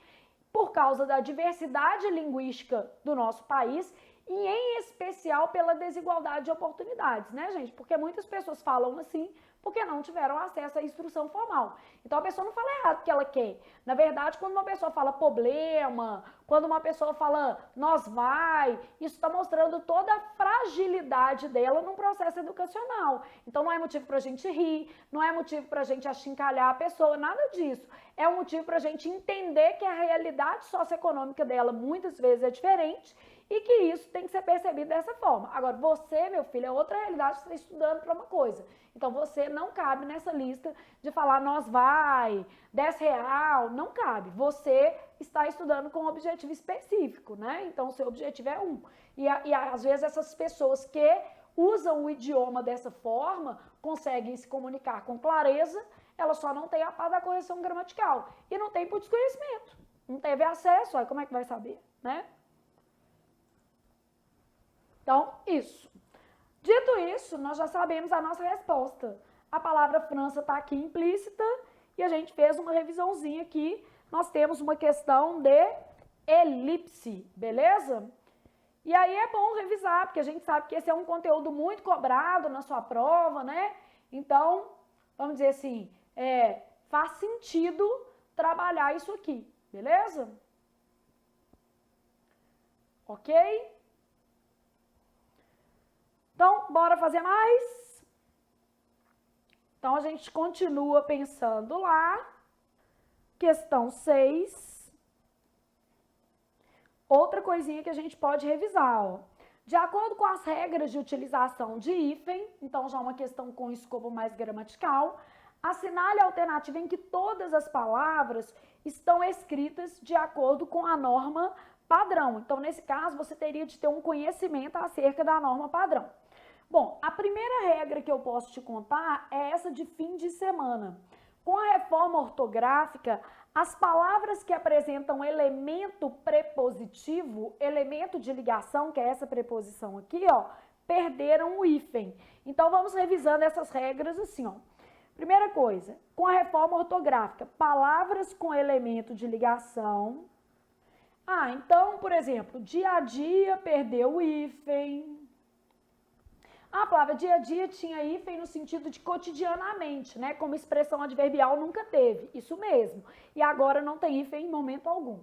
[SPEAKER 1] por causa da diversidade linguística do nosso país e em especial pela desigualdade de oportunidades, né, gente? Porque muitas pessoas falam assim porque não tiveram acesso à instrução formal. Então, a pessoa não fala errado o que ela quer. Na verdade, quando uma pessoa fala problema, quando uma pessoa fala nós vai, isso está mostrando toda a fragilidade dela num processo educacional. Então, não é motivo para a gente rir, não é motivo para a gente achincalhar a pessoa, nada disso. É um motivo para a gente entender que a realidade socioeconômica dela muitas vezes é diferente e que isso tem que ser percebido dessa forma. Agora, você, meu filho, é outra realidade, você está estudando para uma coisa. Então, você não cabe nessa lista de falar nós vai, 10 real, não cabe. Você está estudando com um objetivo específico, né? Então, o seu objetivo é um. E às vezes, essas pessoas que usam o idioma dessa forma, conseguem se comunicar com clareza, elas só não têm a pá da correção gramatical. E não tem por desconhecimento. Não teve acesso, aí como é que vai saber, né? Então, isso. Dito isso, nós já sabemos a nossa resposta. A palavra França está aqui implícita e a gente fez uma revisãozinha aqui. Nós temos uma questão de elipse, beleza? E aí é bom revisar, porque a gente sabe que esse é um conteúdo muito cobrado na sua prova, né? Então, vamos dizer assim, faz sentido trabalhar isso aqui, beleza? Ok? Então, bora fazer mais? Então, a gente continua pensando lá. Questão 6. Outra coisinha que a gente pode revisar, ó. De acordo com as regras de utilização de hífen, então já uma questão com escopo mais gramatical, assinale a alternativa em que todas as palavras estão escritas de acordo com a norma padrão. Então, nesse caso, você teria de ter um conhecimento acerca da norma padrão. Bom, a primeira regra que eu posso te contar é essa de fim de semana. Com a reforma ortográfica, as palavras que apresentam elemento prepositivo, elemento de ligação, que é essa preposição aqui, ó, perderam o hífen. Então, vamos revisando essas regras assim, ó. Primeira coisa, com a reforma ortográfica, palavras com elemento de ligação. Ah, então, por exemplo, dia a dia perdeu o hífen. A palavra dia a dia tinha hífen no sentido de cotidianamente, né? Como expressão adverbial nunca teve, isso mesmo. E agora não tem hífen em momento algum.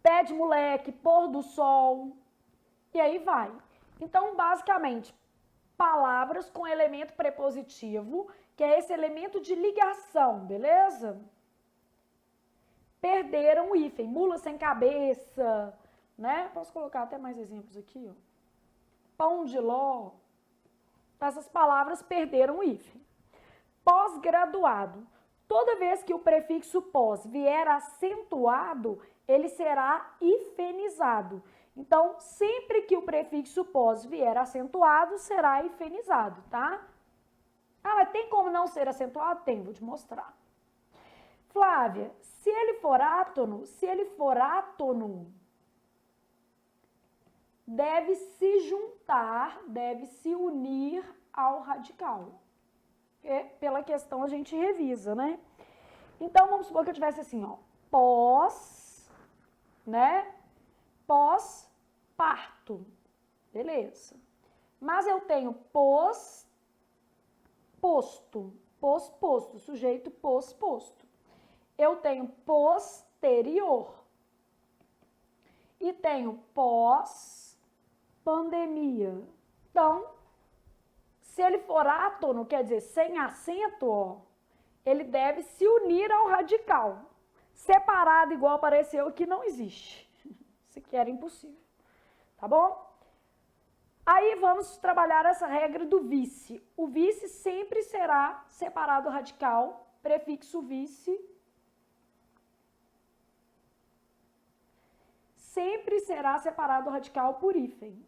[SPEAKER 1] Pé de moleque, pôr do sol, e aí vai. Então, basicamente, palavras com elemento prepositivo, que é esse elemento de ligação, beleza? perderam o hífen. Mula sem cabeça, né? Posso colocar até mais exemplos aqui, ó. Pão de ló. Essas palavras perderam o hífen. Pós-graduado. Toda vez que o prefixo pós vier acentuado, ele será hifenizado. Então, sempre que o prefixo pós vier acentuado, será hifenizado, tá? Ah, mas tem como não ser acentuado? Tem, vou te mostrar. Flávia, se ele for átono, deve se juntar, deve se unir ao radical. Pela questão a gente revisa, né? Então, vamos supor que eu tivesse assim, ó, pós, né? Pós-parto, beleza. Mas eu tenho pós-posto, pós-posto, sujeito pós-posto. Eu tenho posterior e tenho pós-pandemia. Então, se ele for átono, quer dizer, sem acento, ó, ele deve se unir ao radical. Separado, igual apareceu aqui, não existe. Isso aqui era impossível. Tá bom? Aí vamos trabalhar essa regra do vice. O vice sempre será separado radical, prefixo vice. Sempre será separado radical por hífen.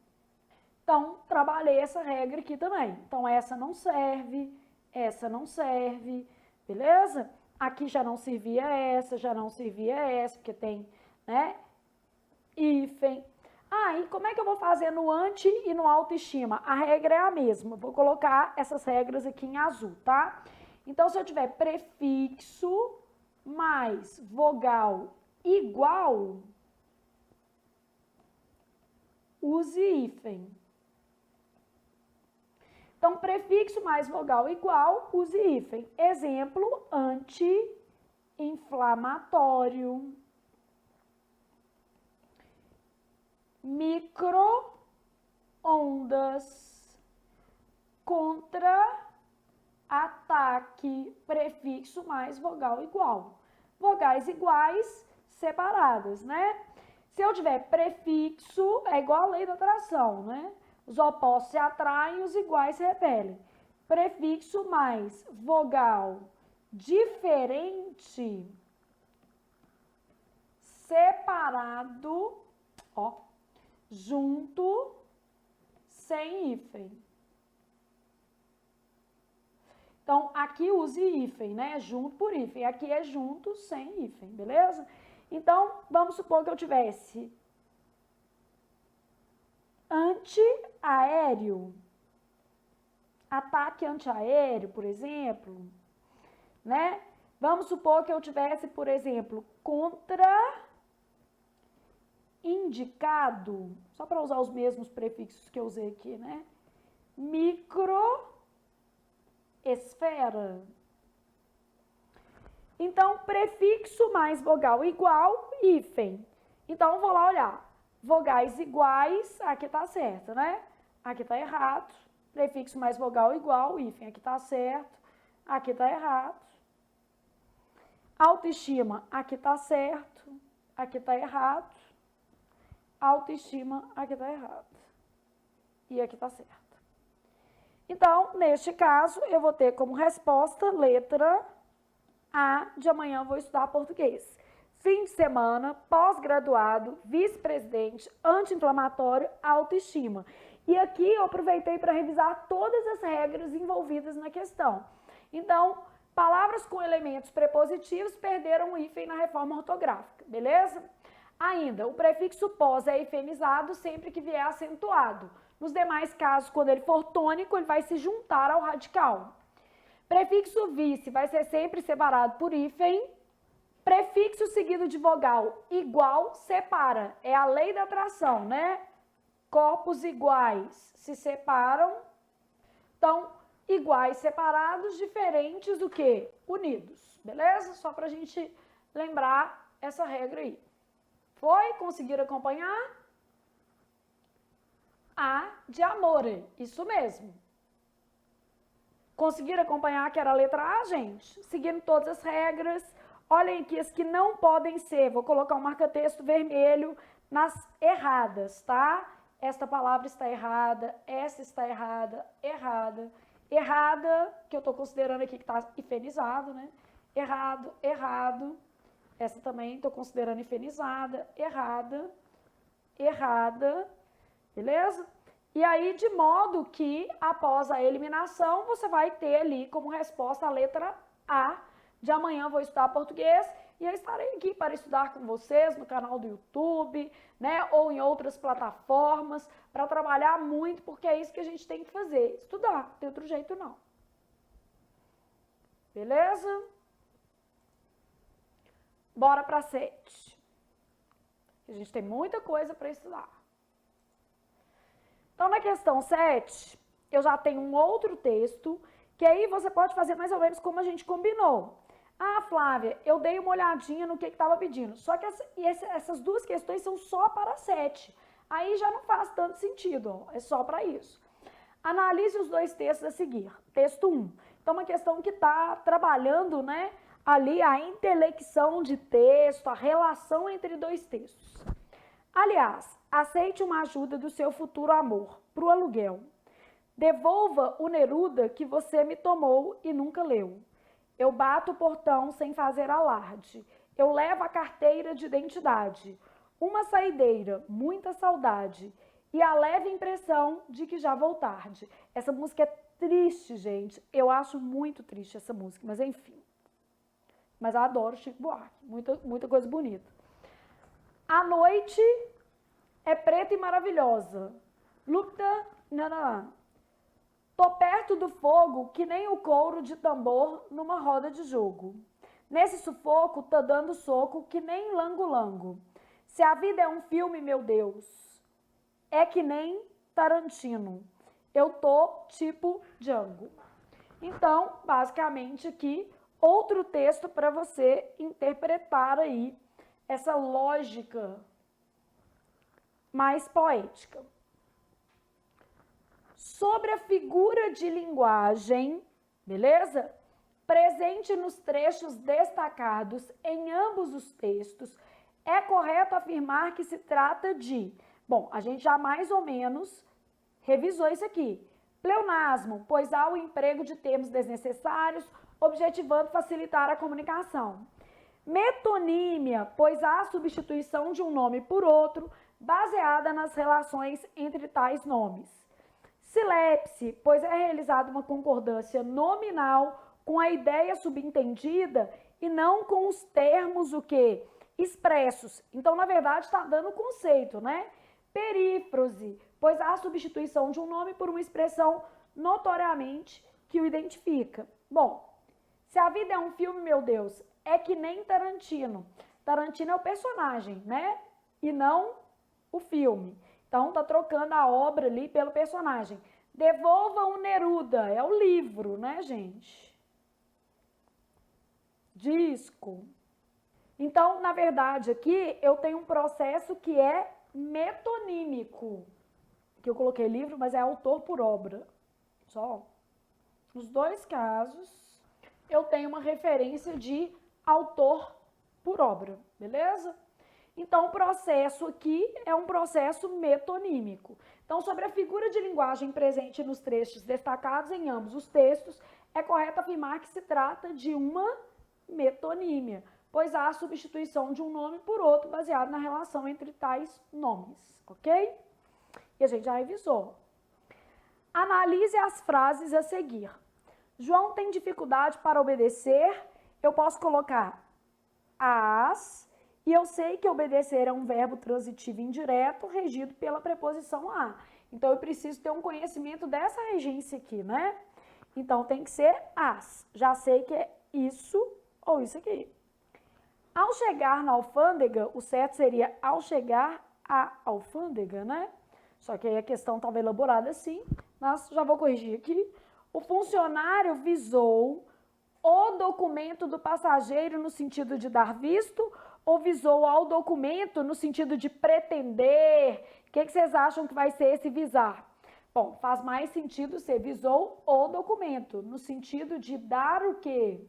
[SPEAKER 1] Então, trabalhei essa regra aqui também. Então, essa não serve, beleza? Aqui já não servia essa, porque tem, né, hífen. Ah, e como é que eu vou fazer no anti e no autoestima? A regra é a mesma. Vou colocar essas regras aqui em azul, tá? Então, se eu tiver prefixo mais vogal igual, use hífen. Então, prefixo mais vogal igual, use hífen. Exemplo, anti-inflamatório. Micro-ondas. Contra-ataque. Prefixo mais vogal igual. Vogais iguais, separadas, né? Se eu tiver prefixo, é igual a lei da atração, né? Os opostos se atraem, os iguais se repelem. Prefixo mais vogal diferente, separado, ó, junto, sem hífen. Então, aqui use hífen, né? Junto por hífen. Aqui é junto, sem hífen, beleza? Então, vamos supor que eu tivesse antiaéreo, ataque antiaéreo, por exemplo, né? Vamos supor que eu tivesse, por exemplo, contraindicado, só para usar os mesmos prefixos que eu usei aqui, né? Microesfera. Então, prefixo mais vogal igual, hífen. Então, vou lá olhar. Vogais iguais, aqui tá certo, né? Aqui tá errado. Prefixo mais vogal igual, hífen, aqui tá certo. Aqui tá errado. Autoestima, aqui tá certo. Aqui tá errado. Autoestima, aqui tá errado. E aqui tá certo. Então, neste caso, eu vou ter como resposta letra A, de amanhã eu vou estudar português. Fim de semana, pós-graduado, vice-presidente, anti-inflamatório, autoestima. E aqui eu aproveitei para revisar todas as regras envolvidas na questão. Então, palavras com elementos prepositivos perderam o hífen na reforma ortográfica, beleza? Ainda, o prefixo pós é hifenizado sempre que vier acentuado. Nos demais casos, quando ele for tônico, ele vai se juntar ao radical. Prefixo vice vai ser sempre separado por hífen. Prefixo seguido de vogal igual separa. É a lei da atração, né? Corpos iguais se separam. Então, iguais separados, diferentes do que? Unidos. Beleza? Só pra gente lembrar essa regra aí. Foi? Conseguiram acompanhar? A de amore. Isso mesmo. Conseguiram acompanhar que era a letra A, gente? Seguindo todas as regras. Olhem aqui as que não podem ser. Vou colocar um marca-texto vermelho nas erradas, tá? Esta palavra está errada, essa está errada, errada. Errada, que eu estou considerando aqui que está hifenizado, né? Errado, errado. Essa também estou considerando hifenizada, errada, errada, beleza? E aí, de modo que, após a eliminação, você vai ter ali como resposta a letra A. De amanhã vou estudar português e eu estarei aqui para estudar com vocês no canal do YouTube, né? Ou em outras plataformas, para trabalhar muito, porque é isso que a gente tem que fazer, estudar, não tem outro jeito não. Beleza? Bora para 7. A gente tem muita coisa para estudar. Então, na questão 7, eu já tenho um outro texto, que aí você pode fazer mais ou menos como a gente combinou. Ah, Flávia, eu dei uma olhadinha no que estava pedindo. Só que essas duas questões são só para 7. Aí já não faz tanto sentido, ó, é só para isso. Analise os dois textos a seguir. Texto 1. Então, uma questão que está trabalhando, né, ali a intelecção de texto, a relação entre dois textos. Aliás, aceite uma ajuda do seu futuro amor para o aluguel. Devolva o Neruda que você me tomou e nunca leu. Eu bato o portão sem fazer alarde. Eu levo a carteira de identidade. Uma saideira, muita saudade. E a leve impressão de que já vou tarde. Essa música é triste, gente. Eu acho muito triste essa música, mas enfim. Mas eu adoro Chico Buarque. Muita coisa bonita. A noite é preta e maravilhosa. Luta, não. Tô perto do fogo que nem o couro de tambor numa roda de jogo. Nesse sufoco, tá dando soco que nem lango-lango. Se a vida é um filme, meu Deus, é que nem Tarantino. Eu tô tipo Django. Então, basicamente aqui, outro texto para você interpretar aí essa lógica mais poética. Sobre a figura de linguagem, beleza? Presente nos trechos destacados em ambos os textos, é correto afirmar que se trata de... Bom, a gente já mais ou menos revisou isso aqui. Pleonasmo, pois há o emprego de termos desnecessários, objetivando facilitar a comunicação. Metonímia, pois há a substituição de um nome por outro, baseada nas relações entre tais nomes. Silepse, pois é realizada uma concordância nominal com a ideia subentendida e não com os termos o quê? Expressos. Então, na verdade, está dando o conceito, né? Perífrase, pois há a substituição de um nome por uma expressão notoriamente que o identifica. Bom, se a vida é um filme, meu Deus, é que nem Tarantino. Tarantino é o personagem, né? E não o filme. Então, tá trocando a obra ali pelo personagem. Devolva o Neruda, é o livro, né, gente? Disco. Então, na verdade, aqui eu tenho um processo que é metonímico. Que eu coloquei livro, mas é autor por obra. Só. Nos dois casos, eu tenho uma referência de autor por obra, beleza? Então, o processo aqui é um processo metonímico. Então, sobre a figura de linguagem presente nos trechos destacados em ambos os textos, é correto afirmar que se trata de uma metonímia, pois há a substituição de um nome por outro baseado na relação entre tais nomes, ok? E a gente já revisou. Analise as frases a seguir. João tem dificuldade para obedecer. Eu posso colocar as... E eu sei que obedecer é um verbo transitivo indireto regido pela preposição a. Então, eu preciso ter um conhecimento dessa regência aqui, né? Então, tem que ser as. Já sei que é isso ou isso aqui. Ao chegar na alfândega, o certo seria ao chegar à alfândega, né? Só que aí a questão estava elaborada assim, mas já vou corrigir aqui. O funcionário visou o documento do passageiro no sentido de dar visto ou visou ao documento no sentido de pretender? O que vocês acham que vai ser esse visar? Bom, faz mais sentido ser visou o documento, no sentido de dar o quê?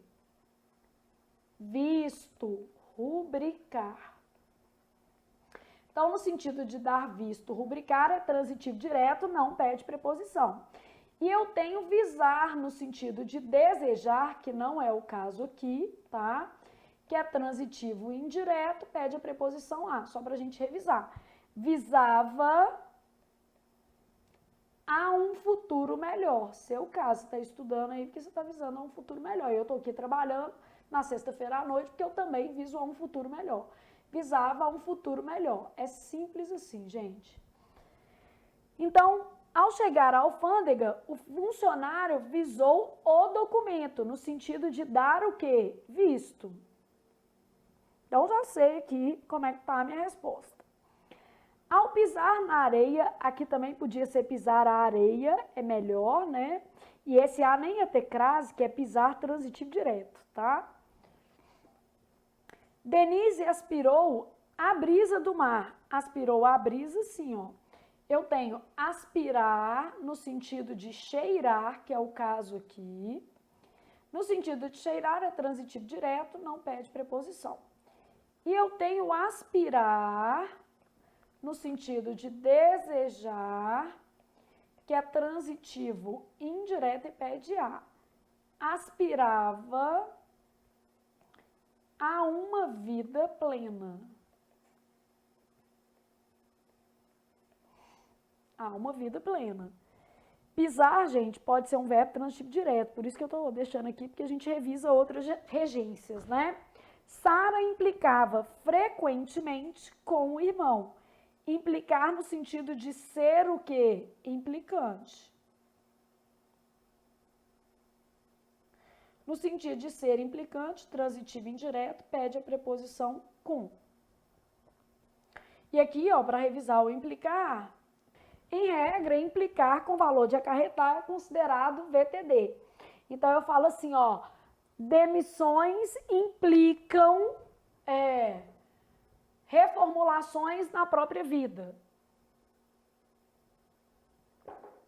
[SPEAKER 1] visto, rubricar. Então, no sentido de dar visto, rubricar é transitivo direto, não pede preposição. E eu tenho visar no sentido de desejar, que não é o caso aqui, tá? Que é transitivo indireto, pede a preposição a, só pra gente revisar. Visava a um futuro melhor. Seu caso, você está estudando aí porque você está visando a um futuro melhor. Eu estou aqui trabalhando na sexta-feira à noite porque eu também viso a um futuro melhor. Visava a um futuro melhor. É simples assim, gente. Então, ao chegar à alfândega, o funcionário visou o documento, no sentido de dar o quê? Visto. Então, já sei aqui como é que está a minha resposta. Ao pisar na areia, aqui também podia ser pisar a areia, é melhor, né? E esse A nem ia ter crase, que é pisar transitivo direto, tá? Denise aspirou a brisa do mar. Aspirou a brisa, sim, ó. Eu tenho aspirar no sentido de cheirar, que é o caso aqui. No sentido de cheirar é transitivo direto, não pede preposição. E eu tenho aspirar no sentido de desejar, que é transitivo indireto e pede a. Aspirava a uma vida plena. A uma vida plena. Pisar, gente, pode ser um verbo transitivo direto, por isso que eu estou deixando aqui, porque a gente revisa outras regências, né? Sara implicava frequentemente com o irmão. Implicar no sentido de ser o quê? Implicante. No sentido de ser implicante, transitivo indireto, pede a preposição com. E aqui, ó, para revisar o implicar, em regra, implicar com valor de acarretar é considerado VTD. Então, eu falo assim, ó, demissões implicam reformulações na própria vida.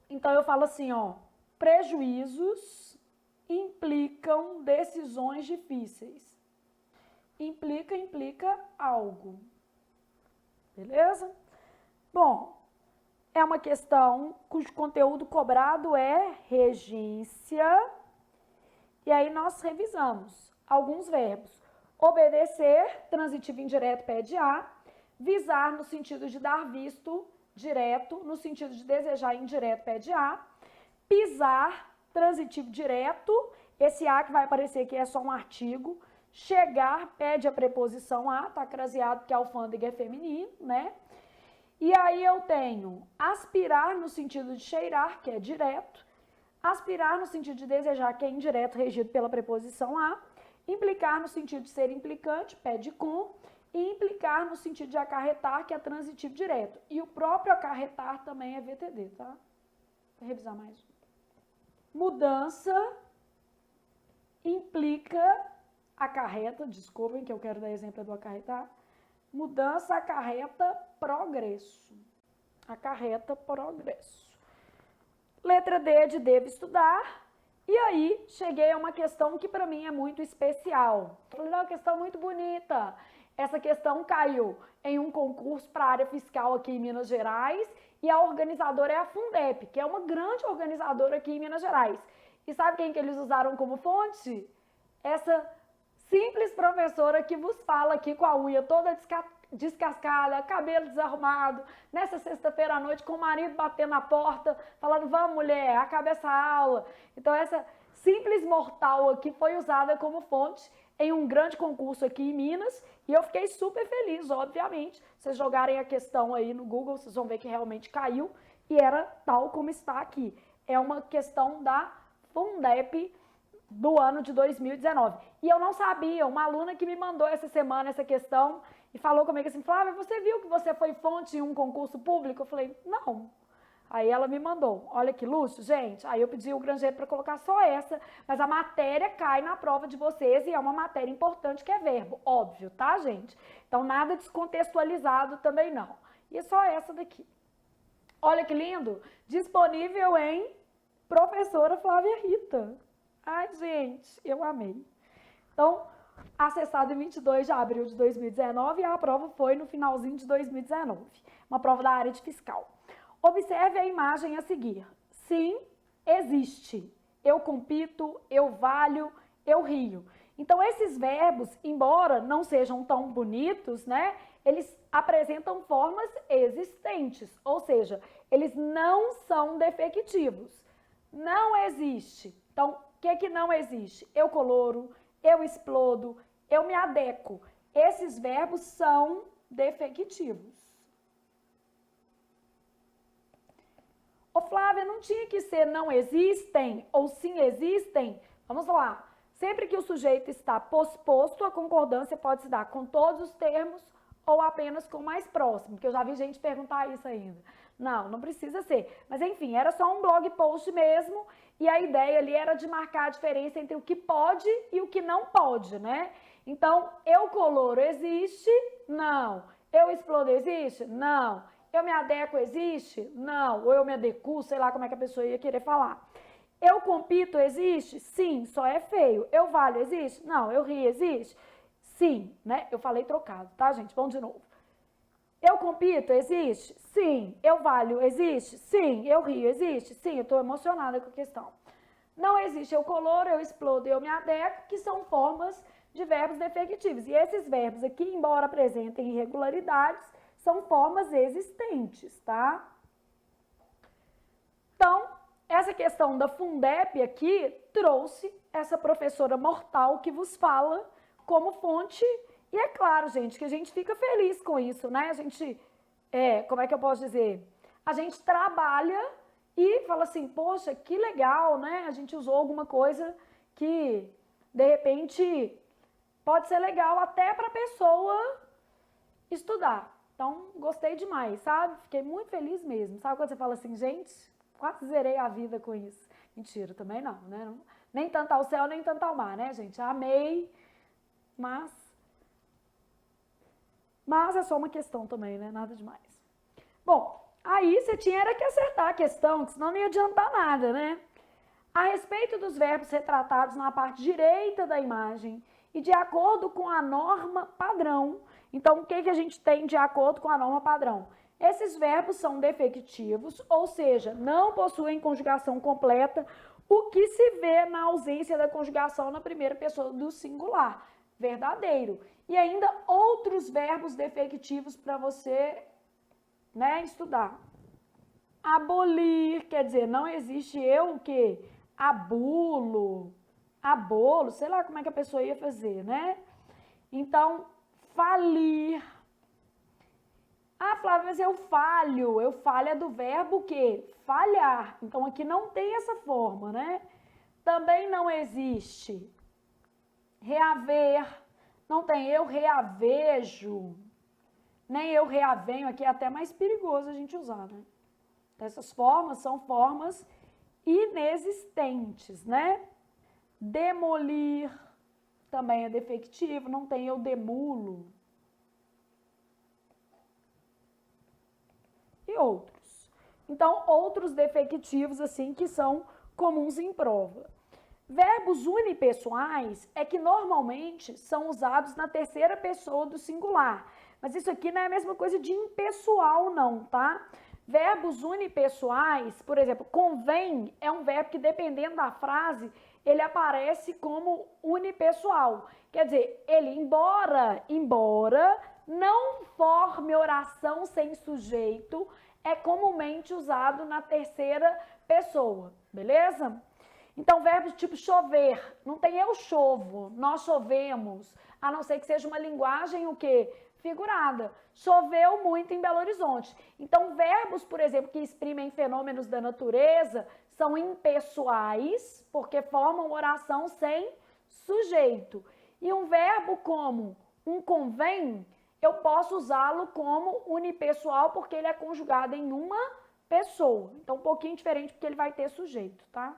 [SPEAKER 1] Então, eu falo assim, ó, prejuízos implicam decisões difíceis. Implica algo. Beleza? Bom, é uma questão cujo conteúdo cobrado é regência. E aí nós revisamos alguns verbos. Obedecer, transitivo indireto, pede a. Visar, no sentido de dar visto, direto. No sentido de desejar, indireto, pede a. Pisar, transitivo direto. Esse a que vai aparecer aqui é só um artigo. Chegar, pede a preposição a. Tá craseado porque a alfândega é feminino, né? E aí eu tenho aspirar, no sentido de cheirar, que é direto. Aspirar, no sentido de desejar, que é indireto, regido pela preposição a. Implicar no sentido de ser implicante, pede com, e implicar no sentido de acarretar, que é transitivo direto. E o próprio acarretar também é VTD, tá? Vou revisar mais um. Mudança implica acarreta, desculpem que eu quero dar exemplo do acarretar. Mudança acarreta progresso. Acarreta progresso. Letra D de devo estudar. E aí, cheguei a uma questão que para mim é muito especial. Falei, não, uma questão muito bonita. Essa questão caiu em um concurso para a área fiscal aqui em Minas Gerais e a organizadora é a Fundep, que é uma grande organizadora aqui em Minas Gerais. E sabe quem que eles usaram como fonte? Essa simples professora que vos fala aqui com a unha toda descascada, cabelo desarrumado, nessa sexta-feira à noite com o marido batendo na porta, falando, vamos mulher, acaba essa aula. Então essa simples mortal aqui foi usada como fonte em um grande concurso aqui em Minas e eu fiquei super feliz, obviamente. Vocês jogarem a questão aí no Google, vocês vão ver que realmente caiu e era tal como está aqui. É uma questão da Fundep do ano de 2019. E eu não sabia, uma aluna que me mandou essa semana essa questão e falou comigo assim, Flávia, você viu que você foi fonte em um concurso público? Eu falei, não. Aí ela me mandou, olha que luxo, gente. Aí eu pedi o granjeiro para colocar só essa, mas a matéria cai na prova de vocês e é uma matéria importante que é verbo, óbvio, tá, gente? Então nada descontextualizado também não. E é só essa daqui. Olha que lindo, disponível em Professora Flávia Rita. Ai, gente, eu amei. Então, acessado em 22 de abril de 2019 e a prova foi no finalzinho de 2019, uma prova da área de fiscal. Observe a imagem a seguir. Sim, existe. Eu compito, eu valho, eu rio. Então, esses verbos, embora não sejam tão bonitos, né, eles apresentam formas existentes, ou seja, eles não são defectivos. Não existe. Então, o que não existe? Eu coloro, eu explodo, eu me adequo. Esses verbos são defectivos. Ô Flávia, não tinha que ser não existem ou sim existem? Vamos lá. Sempre que o sujeito está posposto, a concordância pode se dar com todos os termos ou apenas com o mais próximo, porque eu já vi gente perguntar isso ainda. Não precisa ser. Mas enfim, era só um blog post mesmo e a ideia ali era de marcar a diferença entre o que pode e o que não pode, né? Então, eu coloro existe? Não. Eu explodo existe? Não. Eu me adequo existe? Não. Ou eu me adequo, sei lá como é que a pessoa ia querer falar. Eu compito existe? Sim, só é feio. Eu valho existe? Não. Eu rio existe? Sim, né? Eu falei trocado, tá, gente? Vamos de novo. Eu compito existe? Sim. Eu valho existe? Sim. Eu rio existe? Sim. Eu tô emocionada com a questão. Não existe eu coloro, eu explodo e eu me adequo, que são formas de verbos defectivos. E esses verbos aqui, embora apresentem irregularidades, são formas existentes, tá? Então, essa questão da Fundep aqui trouxe essa professora mortal que vos fala como fonte. E é claro, gente, que a gente fica feliz com isso, né? A gente, como é que eu posso dizer? A gente trabalha e fala assim, poxa, que legal, né? A gente usou alguma coisa que, de repente, pode ser legal até para a pessoa estudar. Então, gostei demais, sabe? Fiquei muito feliz mesmo. Sabe quando você fala assim, gente, quase zerei a vida com isso. Mentira, também não, né? Nem tanto ao céu, nem tanto ao mar, né, gente? Amei, mas é só uma questão também, né? Nada demais. Bom, aí você tinha que acertar a questão, que senão não ia adiantar nada, né? A respeito dos verbos retratados na parte direita da imagem e de acordo com a norma padrão. Então, o que a gente tem de acordo com a norma padrão? Esses verbos são defectivos, ou seja, não possuem conjugação completa, o que se vê na ausência da conjugação na primeira pessoa do singular, verdadeiro. E ainda outros verbos defectivos para você, né, estudar. Abolir, quer dizer, não existe eu o quê? Abolo, sei lá como é que a pessoa ia fazer, né? Então, falir. Ah, Flávia, mas eu falho é do verbo o quê? Falhar. Então, aqui não tem essa forma, né? Também não existe. Reaver, não tem eu reavejo, nem eu reavenho, aqui é até mais perigoso a gente usar, né? Essas formas são formas inexistentes, né? Demolir também é defectivo, não tem eu demulo. E outros. Então, outros defectivos, assim, que são comuns em prova. Verbos unipessoais é que normalmente são usados na terceira pessoa do singular. Mas isso aqui não é a mesma coisa de impessoal, não, tá? Verbos unipessoais, por exemplo, convém é um verbo que, dependendo da frase, ele aparece como unipessoal. Quer dizer, ele, embora não forme oração sem sujeito, é comumente usado na terceira pessoa, beleza? Então, verbos tipo chover, não tem eu chovo, nós chovemos, a não ser que seja uma linguagem o quê? Figurada. Choveu muito em Belo Horizonte. Então, verbos, por exemplo, que exprimem fenômenos da natureza são impessoais, porque formam oração sem sujeito. E um verbo como um convém, eu posso usá-lo como unipessoal, porque ele é conjugado em uma pessoa. Então, um pouquinho diferente, porque ele vai ter sujeito, tá?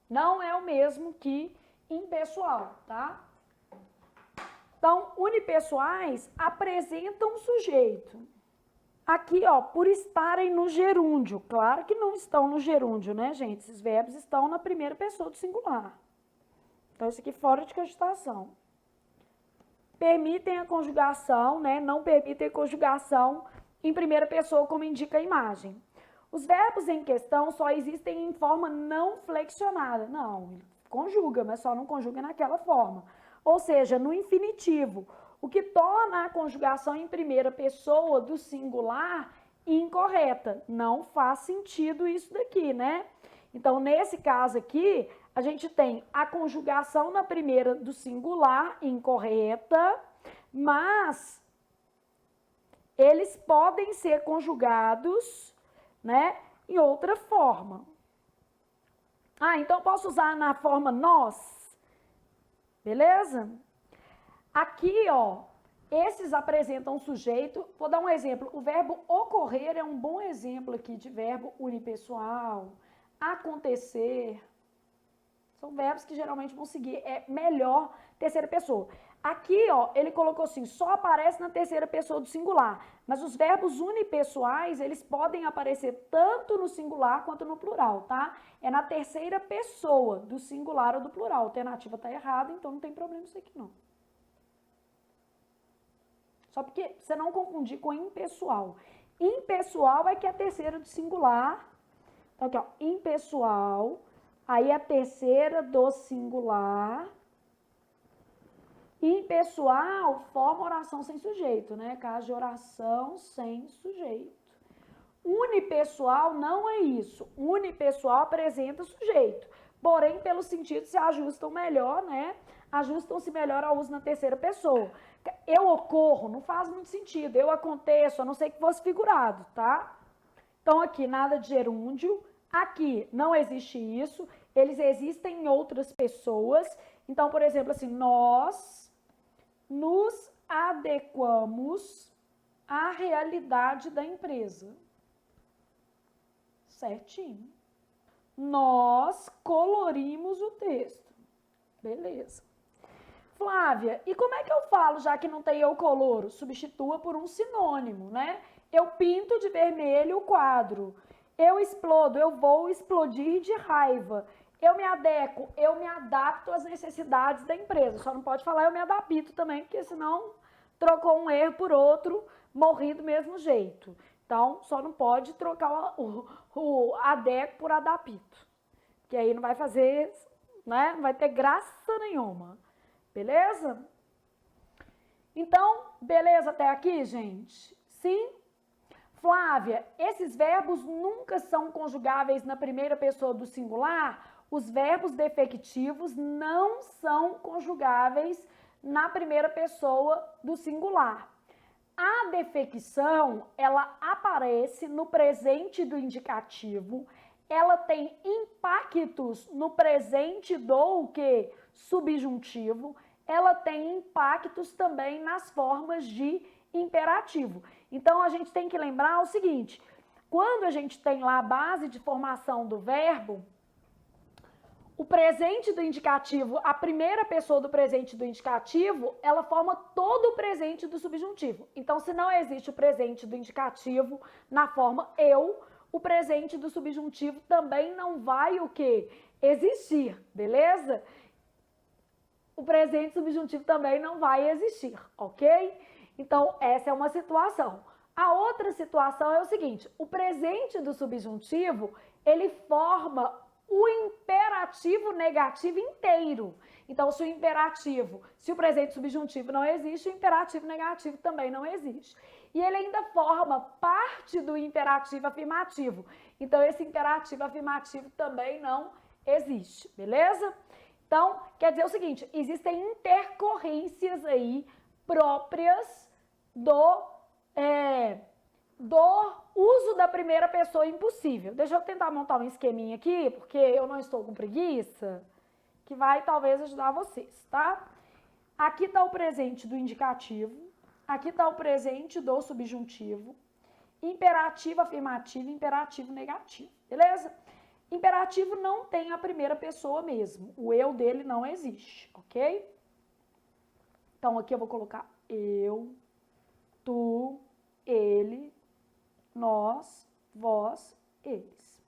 [SPEAKER 1] Não é o mesmo que impessoal, tá? Então, unipessoais apresentam sujeito. Aqui, ó, por estarem no gerúndio. Claro que não estão no gerúndio, né, gente? Esses verbos estão na primeira pessoa do singular. Então, isso aqui fora de cogitação. Permitem a conjugação, né? Não permitem a conjugação em primeira pessoa, como indica a imagem. Os verbos em questão só existem em forma não flexionada. Não, conjuga, mas só não conjuga naquela forma. Ou seja, no infinitivo, o que torna a conjugação em primeira pessoa do singular incorreta. Não faz sentido isso daqui, né? Então, nesse caso aqui, a gente tem a conjugação na primeira do singular incorreta, mas eles podem ser conjugados, né, em outra forma. Ah, então eu posso usar na forma nós, beleza? Aqui, ó, esses apresentam sujeito. Vou dar um exemplo. O verbo ocorrer é um bom exemplo aqui de verbo unipessoal. Acontecer. São verbos que geralmente vão seguir. É melhor terceira pessoa. Aqui, ó, ele colocou assim, só aparece na terceira pessoa do singular. Mas os verbos unipessoais, eles podem aparecer tanto no singular quanto no plural, tá? É na terceira pessoa do singular ou do plural. A alternativa tá errada, então não tem problema isso aqui, não. Só porque você não confundir com impessoal. Impessoal é que é a terceira do singular. Então, aqui, ó, impessoal. Aí a terceira do singular. Impessoal forma oração sem sujeito, né? Caso de oração sem sujeito. Unipessoal não é isso. Unipessoal apresenta sujeito. Porém, pelos sentidos se ajustam melhor, né? Ajustam-se melhor ao uso na terceira pessoa. Eu ocorro, não faz muito sentido. Eu aconteço, a não ser que fosse figurado, tá? Então, aqui, nada de gerúndio. Aqui, não existe isso. Eles existem em outras pessoas. Então, por exemplo, assim, nós nos adequamos à realidade da empresa. Certinho. Nós colorimos o texto. Beleza. Flávia, e como é que eu falo, já que não tem eu coloro? Substitua por um sinônimo, né? Eu pinto de vermelho o quadro. Eu explodo, eu vou explodir de raiva. Eu me adequo, eu me adapto às necessidades da empresa. Só não pode falar eu me adapto também, porque senão trocou um erro por outro, morri do mesmo jeito. Então, só não pode trocar o adequo por adapto. Que aí não vai fazer, né? Não vai ter graça nenhuma. Beleza? Então, beleza até aqui, gente? Sim? Flávia, esses verbos nunca são conjugáveis na primeira pessoa do singular? Os verbos defectivos não são conjugáveis na primeira pessoa do singular. A defecção, ela aparece no presente do indicativo, ela tem impactos no presente do quê? Subjuntivo, ela tem impactos também nas formas de imperativo. Então, a gente tem que lembrar o seguinte, quando a gente tem lá a base de formação do verbo, o presente do indicativo, a primeira pessoa do presente do indicativo, ela forma todo o presente do subjuntivo. Então, se não existe o presente do indicativo na forma eu, o presente do subjuntivo também não vai o quê? Existir, beleza? O presente subjuntivo também não vai existir, ok? Então, essa é uma situação. A outra situação é o seguinte, o presente do subjuntivo, ele forma o imperativo negativo inteiro. Então, se o imperativo, se o presente subjuntivo não existe, o imperativo negativo também não existe. E ele ainda forma parte do imperativo afirmativo. Então, esse imperativo afirmativo também não existe, beleza? Então, quer dizer o seguinte, existem intercorrências aí próprias do uso da primeira pessoa impossível. Deixa eu tentar montar um esqueminha aqui, porque eu não estou com preguiça, que vai talvez ajudar vocês, tá? Aqui está o presente do indicativo, aqui está o presente do subjuntivo, imperativo afirmativo e imperativo negativo, beleza? Imperativo não tem a primeira pessoa mesmo, o eu dele não existe, ok? Então, aqui eu vou colocar eu, tu, ele, nós, vós, eles.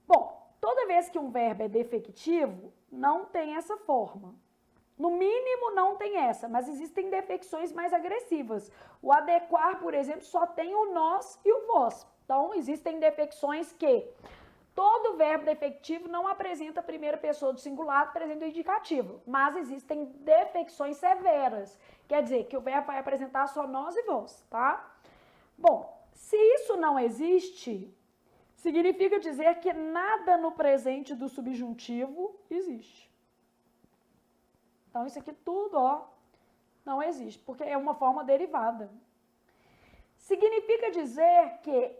[SPEAKER 1] Bom, toda vez que um verbo é defectivo, não tem essa forma. No mínimo, não tem essa, mas existem defecções mais agressivas. O adequar, por exemplo, só tem o nós e o vós. Então, existem defecções que todo verbo defectivo não apresenta a primeira pessoa do singular, apresenta o indicativo. Mas existem defecções severas. Quer dizer, que o verbo vai apresentar só nós e vós, tá? Bom, se isso não existe, significa dizer que nada no presente do subjuntivo existe. Então, isso aqui tudo, ó, não existe, porque é uma forma derivada. Significa dizer que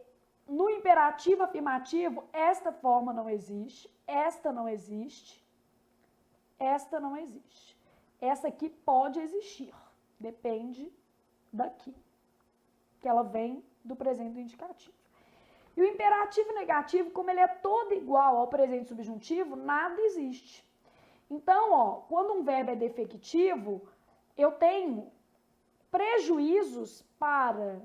[SPEAKER 1] no imperativo afirmativo, esta forma não existe, esta não existe, esta não existe. Essa aqui pode existir, depende daqui, que ela vem do presente do indicativo. E o imperativo negativo, como ele é todo igual ao presente subjuntivo, nada existe. Então, ó, quando um verbo é defectivo, eu tenho prejuízos para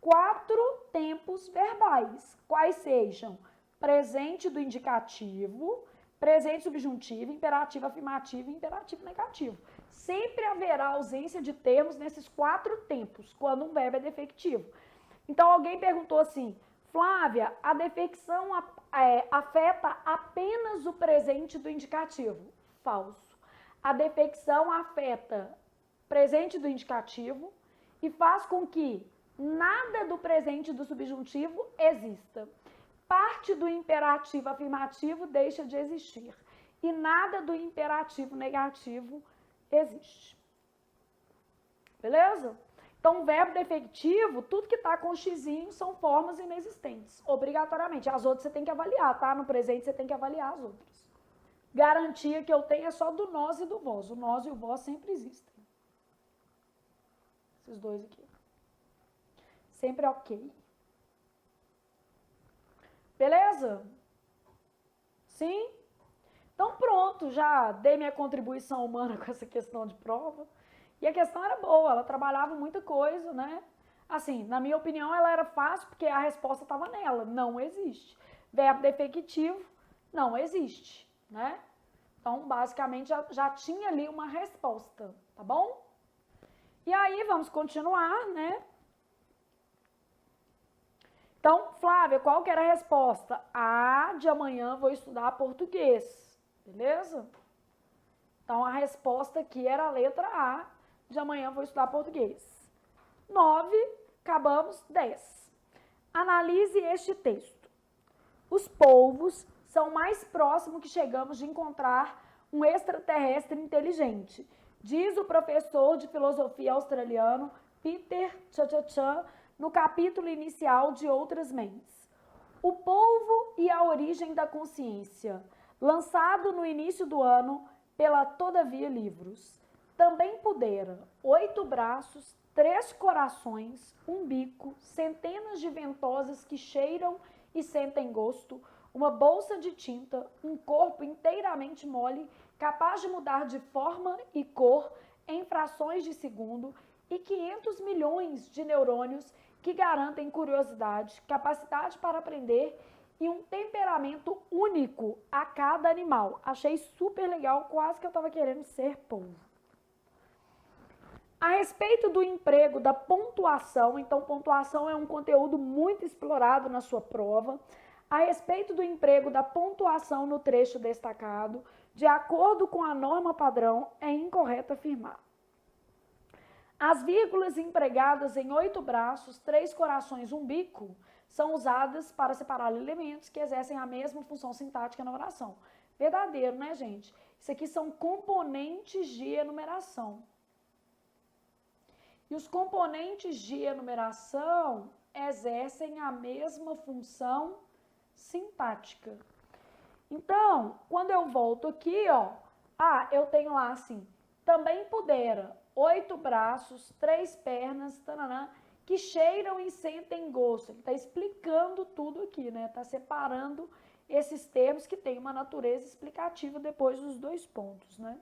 [SPEAKER 1] 4 tempos verbais, quais sejam presente do indicativo, presente subjuntivo, imperativo afirmativo e imperativo negativo. Sempre haverá ausência de termos nesses 4 tempos, quando um verbo é defectivo. Então, alguém perguntou assim, Flávia, a defecção afeta apenas o presente do indicativo. Falso. A defecção afeta presente do indicativo e faz com que nada do presente do subjuntivo exista. Parte do imperativo afirmativo deixa de existir e nada do imperativo negativo existe. Beleza? Então, o verbo defectivo, tudo que está com xizinho são formas inexistentes, obrigatoriamente. As outras você tem que avaliar, tá? No presente você tem que avaliar as outras. Garantia que eu tenho é só do nós e do vós. O nós e o vós sempre existem. Esses dois aqui. Sempre é ok. Beleza? Sim? Então pronto, já dei minha contribuição humana com essa questão de prova. E a questão era boa, ela trabalhava muita coisa, né? Assim, na minha opinião, ela era fácil porque a resposta estava nela. Não existe. Verbo defectivo, não existe, né? Então, basicamente, já tinha ali uma resposta, tá bom? E aí, vamos continuar, né? Então, Flávia, qual que era a resposta? De amanhã vou estudar português, beleza? Então, a resposta aqui era a letra A, de amanhã vou estudar português. 9, acabamos, 10. Analise este texto. Os polvos são mais próximos que chegamos de encontrar um extraterrestre inteligente, diz o professor de filosofia australiano Peter Chachan no capítulo inicial de Outras Mentes. O polvo e a origem da consciência, lançado no início do ano pela Todavia Livros. Também pudera 8 braços, 3 corações, um bico, centenas de ventosas que cheiram e sentem gosto, uma bolsa de tinta, um corpo inteiramente mole, capaz de mudar de forma e cor em frações de segundo, e 500 milhões de neurônios que garantem curiosidade, capacidade para aprender e um temperamento único a cada animal. Achei super legal, quase que eu estava querendo ser polvo. A respeito do emprego da pontuação, então pontuação é um conteúdo muito explorado na sua prova. A respeito do emprego da pontuação no trecho destacado, de acordo com a norma padrão, é incorreto afirmar. As vírgulas empregadas em 8 braços, 3 corações, um bico, são usadas para separar elementos que exercem a mesma função sintática na oração. Verdadeiro, né, gente? Isso aqui são componentes de enumeração. E os componentes de enumeração exercem a mesma função sintática. Então, quando eu volto aqui, ó, eu tenho lá assim, também pudera 8 braços, 3 pernas, tananã, que cheiram e sentem gosto. Ele está explicando tudo aqui, né? Está separando esses termos que têm uma natureza explicativa depois dos 2 pontos, né?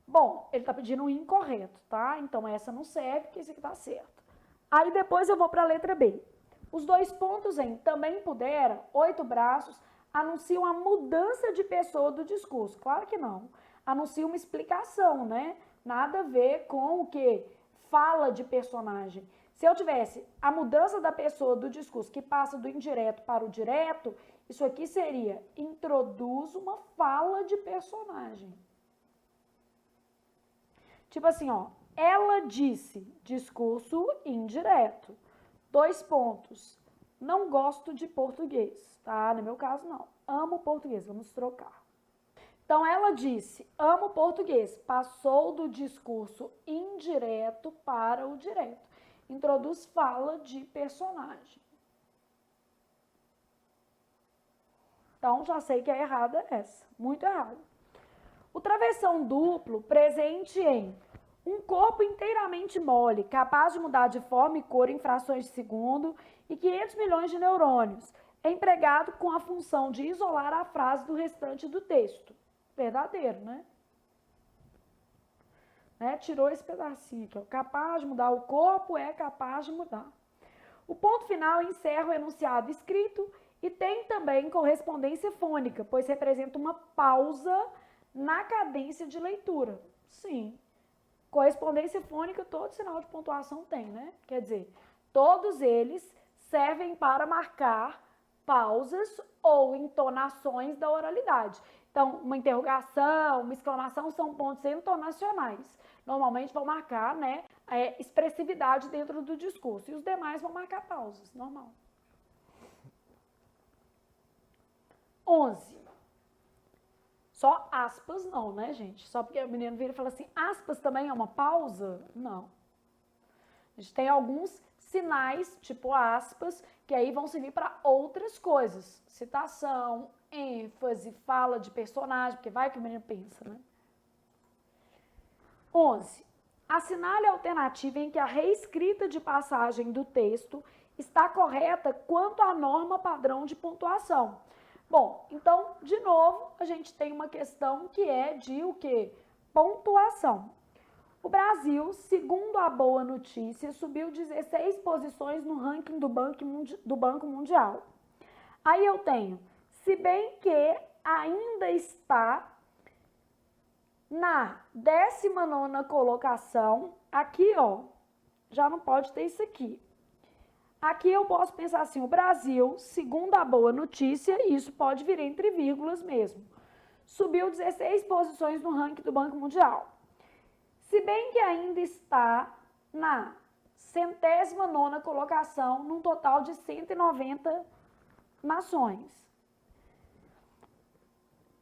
[SPEAKER 1] Bom, ele está pedindo um incorreto, tá? Então, essa não serve, porque esse aqui está certo. Aí, depois eu vou para a letra B. Os dois pontos em também pudera, 8 braços, anunciam a mudança de pessoa do discurso. Claro que não. Anuncia uma explicação, né? Nada a ver com o que? Fala de personagem. Se eu tivesse a mudança da pessoa do discurso que passa do indireto para o direto, isso aqui seria introduz uma fala de personagem. Tipo assim, ó, ela disse, discurso indireto. 2 pontos. Não gosto de português, tá? No meu caso, não. Amo português, vamos trocar. Então, ela disse, amo português. Passou do discurso indireto para o direto. Introduz fala de personagem. Então, já sei que é errada essa. Muito errada. O travessão duplo, presente em um corpo inteiramente mole, capaz de mudar de forma e cor em frações de segundo e 500 milhões de neurônios, é empregado com a função de isolar a frase do restante do texto. Verdadeiro, né? Tirou esse pedacinho aqui, ó. Capaz de mudar o corpo, é capaz de mudar. O ponto final encerra o enunciado escrito e tem também correspondência fônica, pois representa uma pausa na cadência de leitura. Sim. Correspondência fônica, todo sinal de pontuação tem, né? Quer dizer, todos eles servem para marcar pausas ou entonações da oralidade. Então, uma interrogação, uma exclamação são pontos entonacionais. Normalmente vão marcar, né, expressividade dentro do discurso. E os demais vão marcar pausas, normal. 11. Só aspas não, né, gente? Só porque o menino vira e fala assim, aspas também é uma pausa? Não. A gente tem alguns sinais, tipo aspas, que aí vão servir para outras coisas. Citação, ênfase, fala de personagem, porque vai que o menino pensa, né? 11. Assinale a alternativa em que a reescrita de passagem do texto está correta quanto à norma padrão de pontuação. Bom, então, de novo, a gente tem uma questão que é de o quê? Pontuação. O Brasil, segundo a Boa Notícia, subiu 16 posições no ranking do Banco Mundial. Aí eu tenho, se bem que ainda está na 19ª colocação, aqui, ó, já não pode ter isso aqui. Aqui eu posso pensar assim, o Brasil, segundo a Boa Notícia, isso pode vir entre vírgulas mesmo, subiu 16 posições no ranking do Banco Mundial. Se bem que ainda está na 109ª colocação, num total de 190 nações.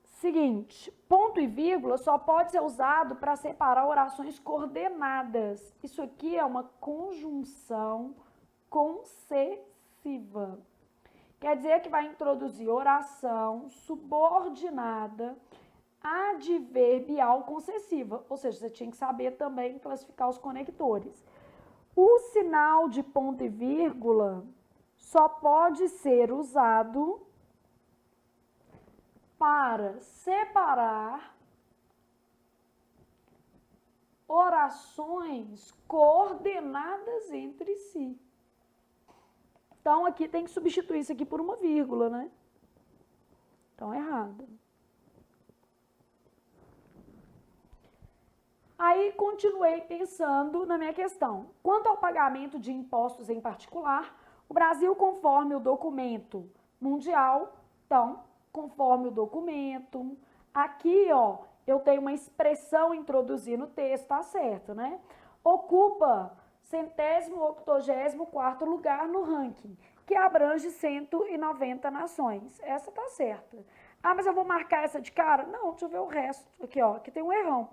[SPEAKER 1] Seguinte, ponto e vírgula só pode ser usado para separar orações coordenadas. Isso aqui é uma conjunção concessiva. Quer dizer que vai introduzir oração subordinada adverbial concessiva. Ou seja, você tinha que saber também classificar os conectores. O sinal de ponto e vírgula só pode ser usado para separar orações coordenadas entre si. Então, aqui tem que substituir isso aqui por uma vírgula, né? Então, errado. Aí, continuei pensando na minha questão. Quanto ao pagamento de impostos em particular, o Brasil, conforme o documento mundial, então, conforme o documento, aqui, ó, eu tenho uma expressão introduzir no texto, tá certo, né? Ocupa 184º lugar no ranking, que abrange 190 nações. Essa tá certa. Ah, mas eu vou marcar essa de cara? Não, deixa eu ver o resto. Aqui, ó, aqui tem um errão.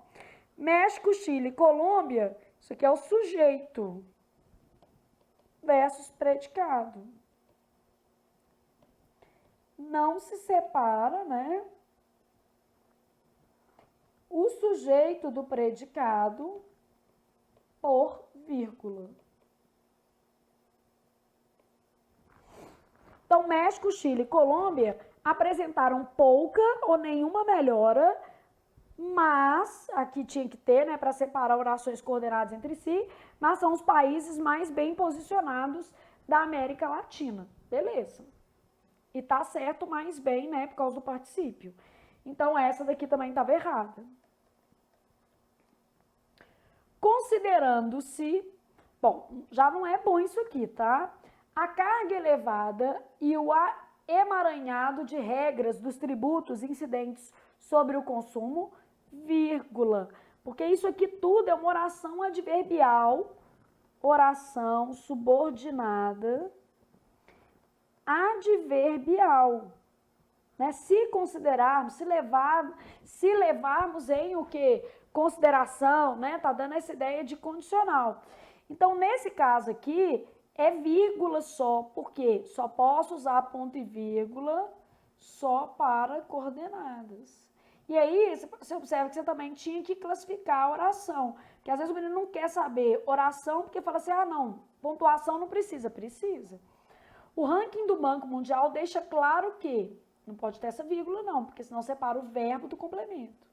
[SPEAKER 1] México, Chile, Colômbia, isso aqui é o sujeito versus predicado. Não se separa, né? O sujeito do predicado por vírgula. Então, México, Chile e Colômbia apresentaram pouca ou nenhuma melhora, mas, aqui tinha que ter, né, para separar orações coordenadas entre si, mas são os países mais bem posicionados da América Latina. Beleza. E tá certo mais bem, né, por causa do particípio. Então, essa daqui também estava errada. Considerando-se, bom, já não é bom isso aqui, tá? A carga elevada e o emaranhado de regras dos tributos incidentes sobre o consumo, vírgula. Porque isso aqui tudo é uma oração adverbial, oração subordinada, adverbial. Né? Se considerarmos, se levarmos em o quê? Consideração, né? Tá dando essa ideia de condicional. Então, nesse caso aqui, é vírgula só, porque só posso usar ponto e vírgula só para coordenadas. E aí, você observa que você também tinha que classificar a oração. Porque às vezes o menino não quer saber oração, porque fala assim, ah, não, pontuação não precisa. Precisa. O ranking do Banco Mundial deixa claro que não pode ter essa vírgula não, porque senão separa o verbo do complemento.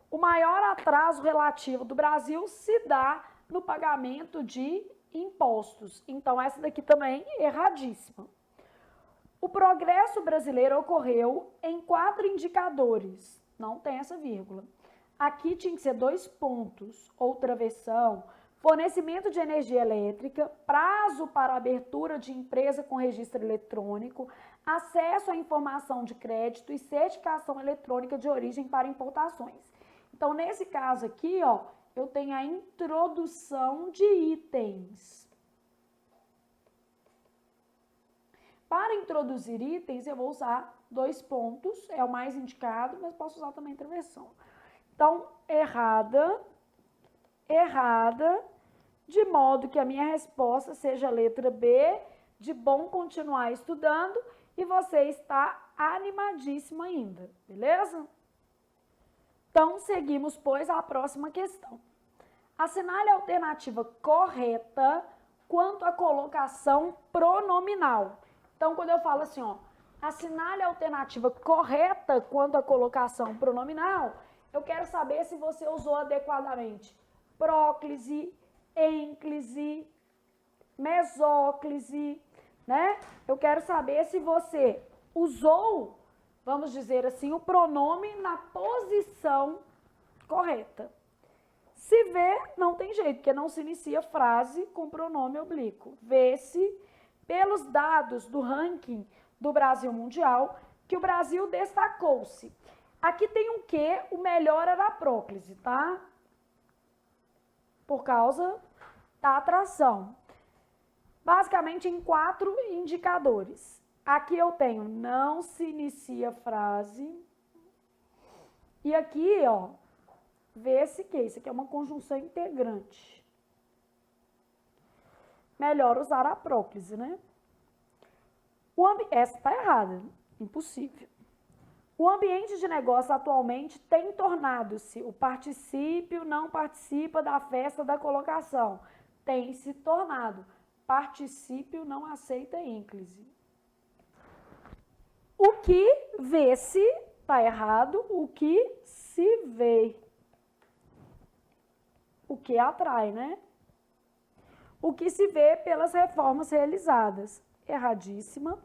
[SPEAKER 1] O maior atraso relativo do Brasil se dá no pagamento de impostos. Então, essa daqui também é erradíssima. O progresso brasileiro ocorreu em 4 indicadores. Não tem essa vírgula. Aqui tinha que ser 2 pontos. Outra versão, fornecimento de energia elétrica, prazo para abertura de empresa com registro eletrônico, acesso à informação de crédito e certificação eletrônica de origem para importações. Então, nesse caso aqui, ó, eu tenho a introdução de itens. Para introduzir itens, eu vou usar 2 pontos, é o mais indicado, mas posso usar também outra versão. Então, errada, de modo que a minha resposta seja a letra B, de bom continuar estudando, e você está animadíssimo ainda, beleza? Então, seguimos, pois, à próxima questão. Assinale a alternativa correta quanto à colocação pronominal. Então, quando eu falo assim, ó, assinale a alternativa correta quanto à colocação pronominal, eu quero saber se você usou adequadamente próclise, ênclise, mesóclise, né? Eu quero saber se você usou, vamos dizer assim, o pronome na posição correta. Se vê, não tem jeito, porque não se inicia frase com pronome oblíquo. Vê-se, pelos dados do ranking do Brasil Mundial, que o Brasil destacou-se. Aqui tem um quê? O melhor era a próclise, tá? Por causa da atração. Basicamente em 4 indicadores. Aqui eu tenho não se inicia frase. E aqui, ó, vê-se que isso aqui é uma conjunção integrante. Melhor usar a próclise, né? Essa está errada, impossível. O ambiente de negócio atualmente tem tornado-se, o particípio não participa da festa da colocação, tem se tornado, particípio não aceita ênclise. O que vê-se, está errado, o que se vê. O que atrai, né? O que se vê pelas reformas realizadas. Erradíssima.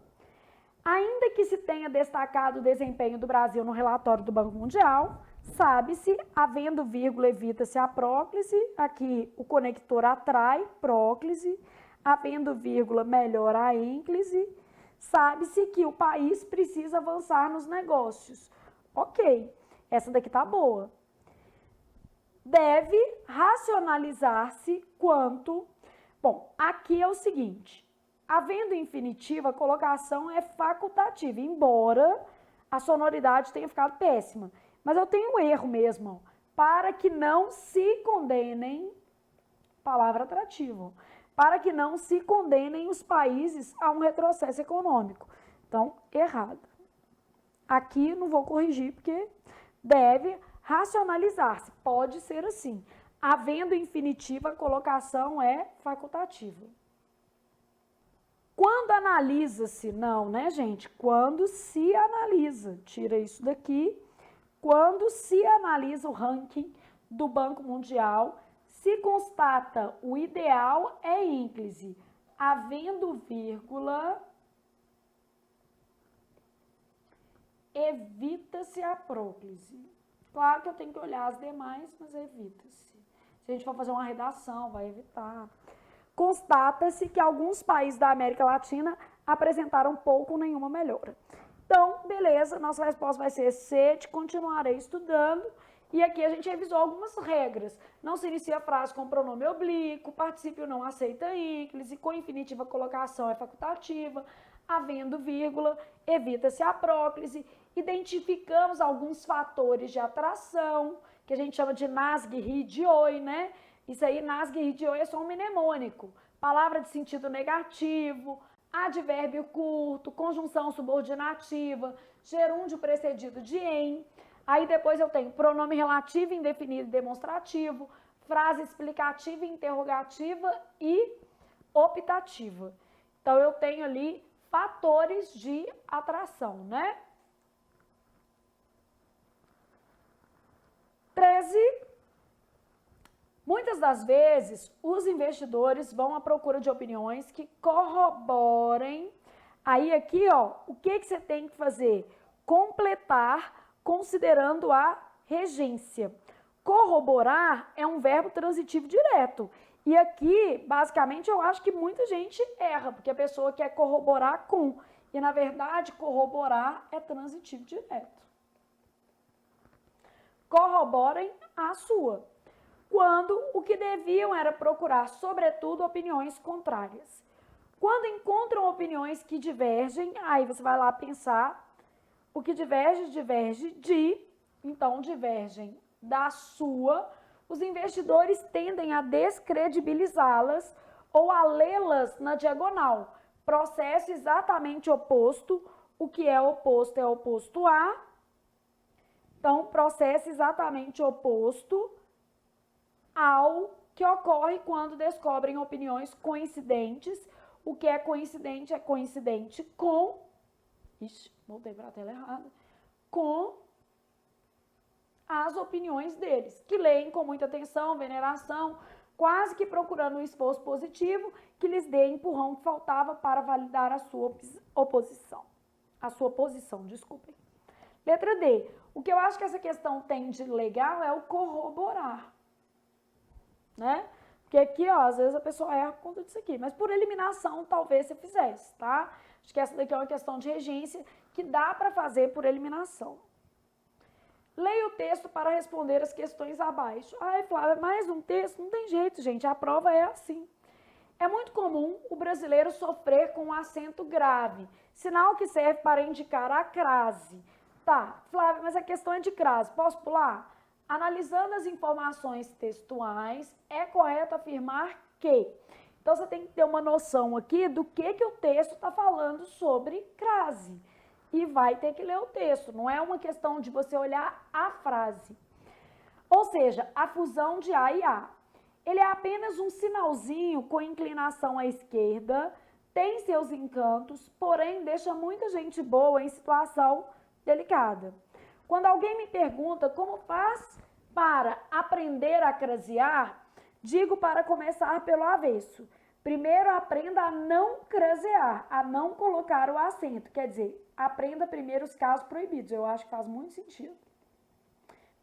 [SPEAKER 1] Ainda que se tenha destacado o desempenho do Brasil no relatório do Banco Mundial, sabe-se, havendo vírgula, evita-se a próclise, aqui o conector atrai, próclise, havendo vírgula, melhora a ênclise, sabe-se que o país precisa avançar nos negócios. Ok, essa daqui tá boa. Deve racionalizar-se quanto... Bom, aqui é o seguinte, havendo infinitivo, a colocação é facultativa, embora a sonoridade tenha ficado péssima. Mas eu tenho um erro mesmo, ó, para que não se condenem, palavra atrativa, para que não se condenem os países a um retrocesso econômico. Então, errado. Aqui não vou corrigir, porque deve racionalizar-se, pode ser assim. Havendo infinitivo, a colocação é facultativa. Quando analisa-se, não, né, gente? Quando se analisa, tira isso daqui. Quando se analisa o ranking do Banco Mundial, se constata o ideal é ênclise, havendo vírgula, evita-se a próclise. Claro que eu tenho que olhar as demais, mas evita-se. Se a gente for fazer uma redação, vai evitar. Constata-se que alguns países da América Latina apresentaram pouco ou nenhuma melhora. Então, beleza, nossa resposta vai ser C, continuarei estudando. E aqui a gente revisou algumas regras. Não se inicia a frase com pronome oblíquo, particípio não aceita ínclise, com infinitiva colocação é facultativa, havendo vírgula, evita-se a próclise. Identificamos alguns fatores de atração, que a gente chama de nasg, ri, de oi, né? Isso aí, nasg, ri, de oi é só um mnemônico. Palavra de sentido negativo, advérbio curto, conjunção subordinativa, gerúndio precedido de em. Aí depois eu tenho pronome relativo, indefinido e demonstrativo, frase explicativa, interrogativa e optativa. Então eu tenho ali fatores de atração, né? 13. Muitas das vezes, os investidores vão à procura de opiniões que corroborem. Aí aqui, ó, o que você tem que fazer? Completar considerando a regência. Corroborar é um verbo transitivo direto. E aqui, basicamente, eu acho que muita gente erra, porque a pessoa quer corroborar com. E, na verdade, corroborar é transitivo direto. Corroborem a sua. Quando o que deviam era procurar, sobretudo, opiniões contrárias. Quando encontram opiniões que divergem, aí você vai lá pensar, o que diverge, diverge de, então divergem da sua, os investidores tendem a descredibilizá-las ou a lê-las na diagonal. Processo exatamente oposto, o que é oposto a. Então, processo exatamente oposto ao que ocorre quando descobrem opiniões coincidentes. O que é coincidente com, voltei para a tela errada, com as opiniões deles, que leem com muita atenção, veneração, quase que procurando um esforço positivo que lhes dê empurrão que faltava para validar a sua posição, desculpem. Letra D. O que eu acho que essa questão tem de legal é o corroborar, né? Porque aqui, ó, às vezes a pessoa erra por conta disso aqui, mas por eliminação talvez você fizesse, tá? Acho que essa daqui é uma questão de regência que dá para fazer por eliminação. Leia o texto para responder as questões abaixo. Ai, Flávia, mais um texto? Não tem jeito, gente, a prova é assim. É muito comum o brasileiro sofrer com um acento grave, sinal que serve para indicar a crase. Tá, Flávia, mas a questão é de crase, posso pular? Analisando as informações textuais, é correto afirmar que. Então, você tem que ter uma noção aqui do que o texto está falando sobre crase. E vai ter que ler o texto, não é uma questão de você olhar a frase. Ou seja, a fusão de A e A. Ele é apenas um sinalzinho com inclinação à esquerda, tem seus encantos, porém deixa muita gente boa em situação delicada. Quando alguém me pergunta como faz para aprender a crasear, digo para começar pelo avesso. Primeiro aprenda a não crasear, a não colocar o acento. Quer dizer, aprenda primeiro os casos proibidos. Eu acho que faz muito sentido.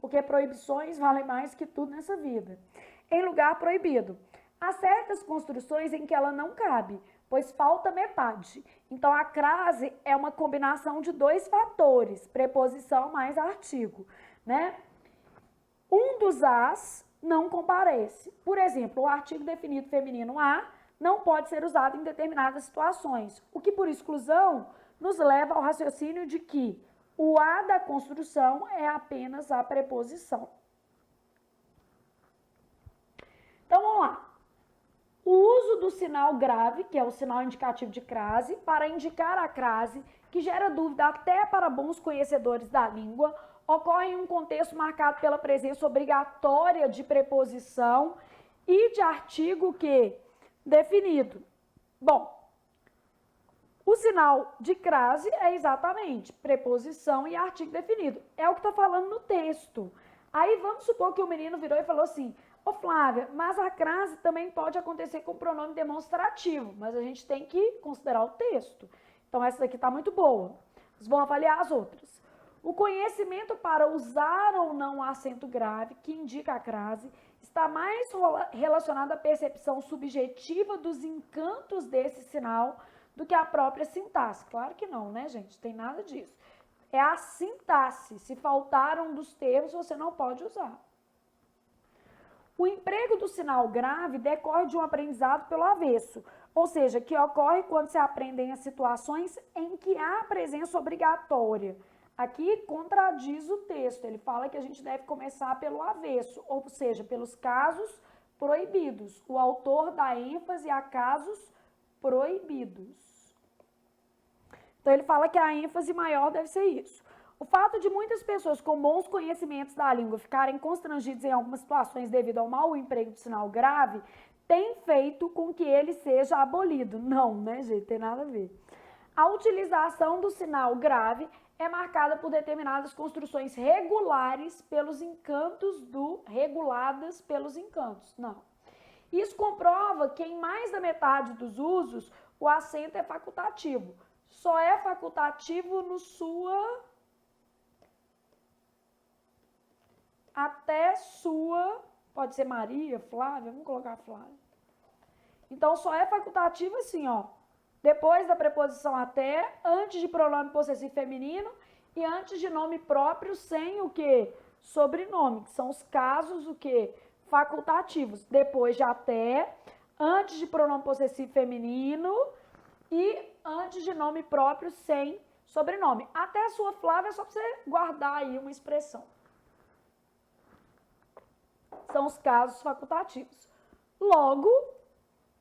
[SPEAKER 1] Porque proibições valem mais que tudo nessa vida. Em lugar proibido. Há certas construções em que ela não cabe, pois falta metade. Então, a crase é uma combinação de dois fatores, preposição mais artigo, né? Um dos as não comparece. Por exemplo, o artigo definido feminino a não pode ser usado em determinadas situações, o que, por exclusão, nos leva ao raciocínio de que o a da construção é apenas a preposição. Então, vamos lá. O uso do sinal grave, que é o sinal indicativo de crase, para indicar a crase, que gera dúvida até para bons conhecedores da língua, ocorre em um contexto marcado pela presença obrigatória de preposição e de artigo que definido. Bom, o sinal de crase é exatamente preposição e artigo definido. É o que está falando no texto. Aí vamos supor que o menino virou e falou assim: Ô Flávia, mas a crase também pode acontecer com pronome demonstrativo, mas a gente tem que considerar o texto. Então essa daqui está muito boa. Vocês vão avaliar as outras. O conhecimento para usar ou não o acento grave, que indica a crase, está mais relacionado à percepção subjetiva dos encantos desse sinal do que à própria sintaxe. Claro que não, né, gente? Tem nada disso. É a sintaxe. Se faltar um dos termos, você não pode usar. O emprego do sinal grave decorre de um aprendizado pelo avesso, ou seja, que ocorre quando se aprendem as situações em que há presença obrigatória. Aqui contradiz o texto, ele fala que a gente deve começar pelo avesso, ou seja, pelos casos proibidos. O autor dá ênfase a casos proibidos. Então ele fala que a ênfase maior deve ser isso. O fato de muitas pessoas com bons conhecimentos da língua ficarem constrangidos em algumas situações devido ao mau emprego do sinal grave tem feito com que ele seja abolido. Não, né, gente? Tem nada a ver. A utilização do sinal grave é marcada por determinadas construções regulares pelos encantos reguladas pelos encantos. Não. Isso comprova que em mais da metade dos usos o acento é facultativo. Só é facultativo no até sua, pode ser Maria, Flávia, vamos colocar Flávia. Então, só é facultativo assim, ó, depois da preposição até, antes de pronome possessivo feminino e antes de nome próprio sem o quê? Sobrenome, que são os casos, o quê? Facultativos. Depois de até, antes de pronome possessivo feminino e antes de nome próprio sem sobrenome. Até a sua Flávia é só para você guardar aí uma expressão. São os casos facultativos. Logo,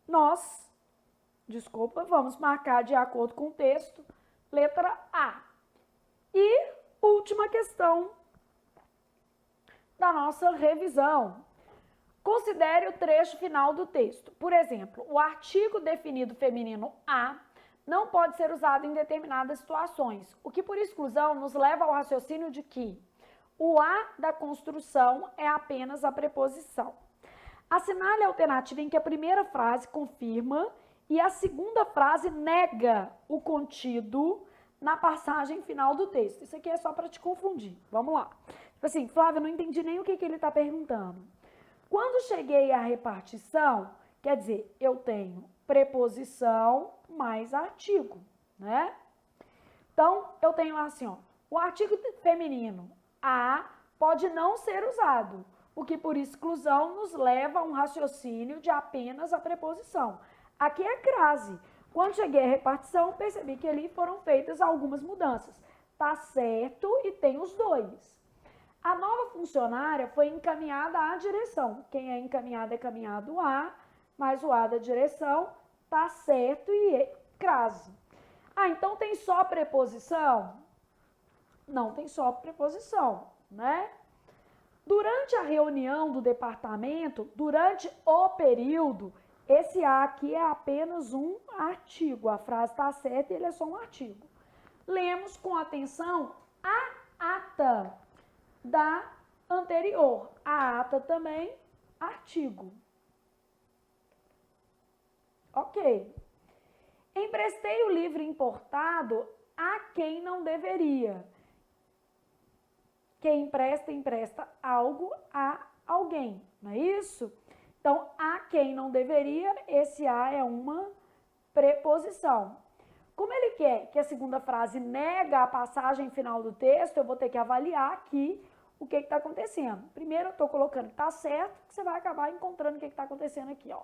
[SPEAKER 1] nós, vamos marcar de acordo com o texto, letra A. E última questão da nossa revisão. Considere o trecho final do texto. Por exemplo, o artigo definido feminino a não pode ser usado em determinadas situações, o que por exclusão nos leva ao raciocínio de que o a da construção é apenas a preposição. Assinale a alternativa em que a primeira frase confirma e a segunda frase nega o contido na passagem final do texto. Isso aqui é só para te confundir. Vamos lá. Tipo assim, Flávia, eu não entendi nem o que ele está perguntando. Quando cheguei à repartição, quer dizer, eu tenho preposição mais artigo, né? Então, eu tenho assim, ó, o artigo feminino a pode não ser usado, o que por exclusão nos leva a um raciocínio de apenas a preposição. Aqui é crase. Quando cheguei à repartição, percebi que ali foram feitas algumas mudanças. Tá certo e tem os dois. A nova funcionária foi encaminhada à direção. Quem é encaminhado é caminhado a, mas o a da direção tá certo e é crase. Ah, então tem só preposição? Não tem só preposição, né? Durante a reunião do departamento, durante o período, esse a aqui é apenas um artigo. A frase está certa e ele é só um artigo. Lemos com atenção a ata da anterior. A ata também, artigo. Ok. Emprestei o livro importado a quem não deveria. Quem empresta, empresta algo a alguém, não é isso? Então, a quem não deveria, esse a é uma preposição. Como ele quer que a segunda frase nega a passagem final do texto, eu vou ter que avaliar aqui o que está acontecendo. Primeiro, eu estou colocando que está certo, que você vai acabar encontrando o que está acontecendo aqui, ó.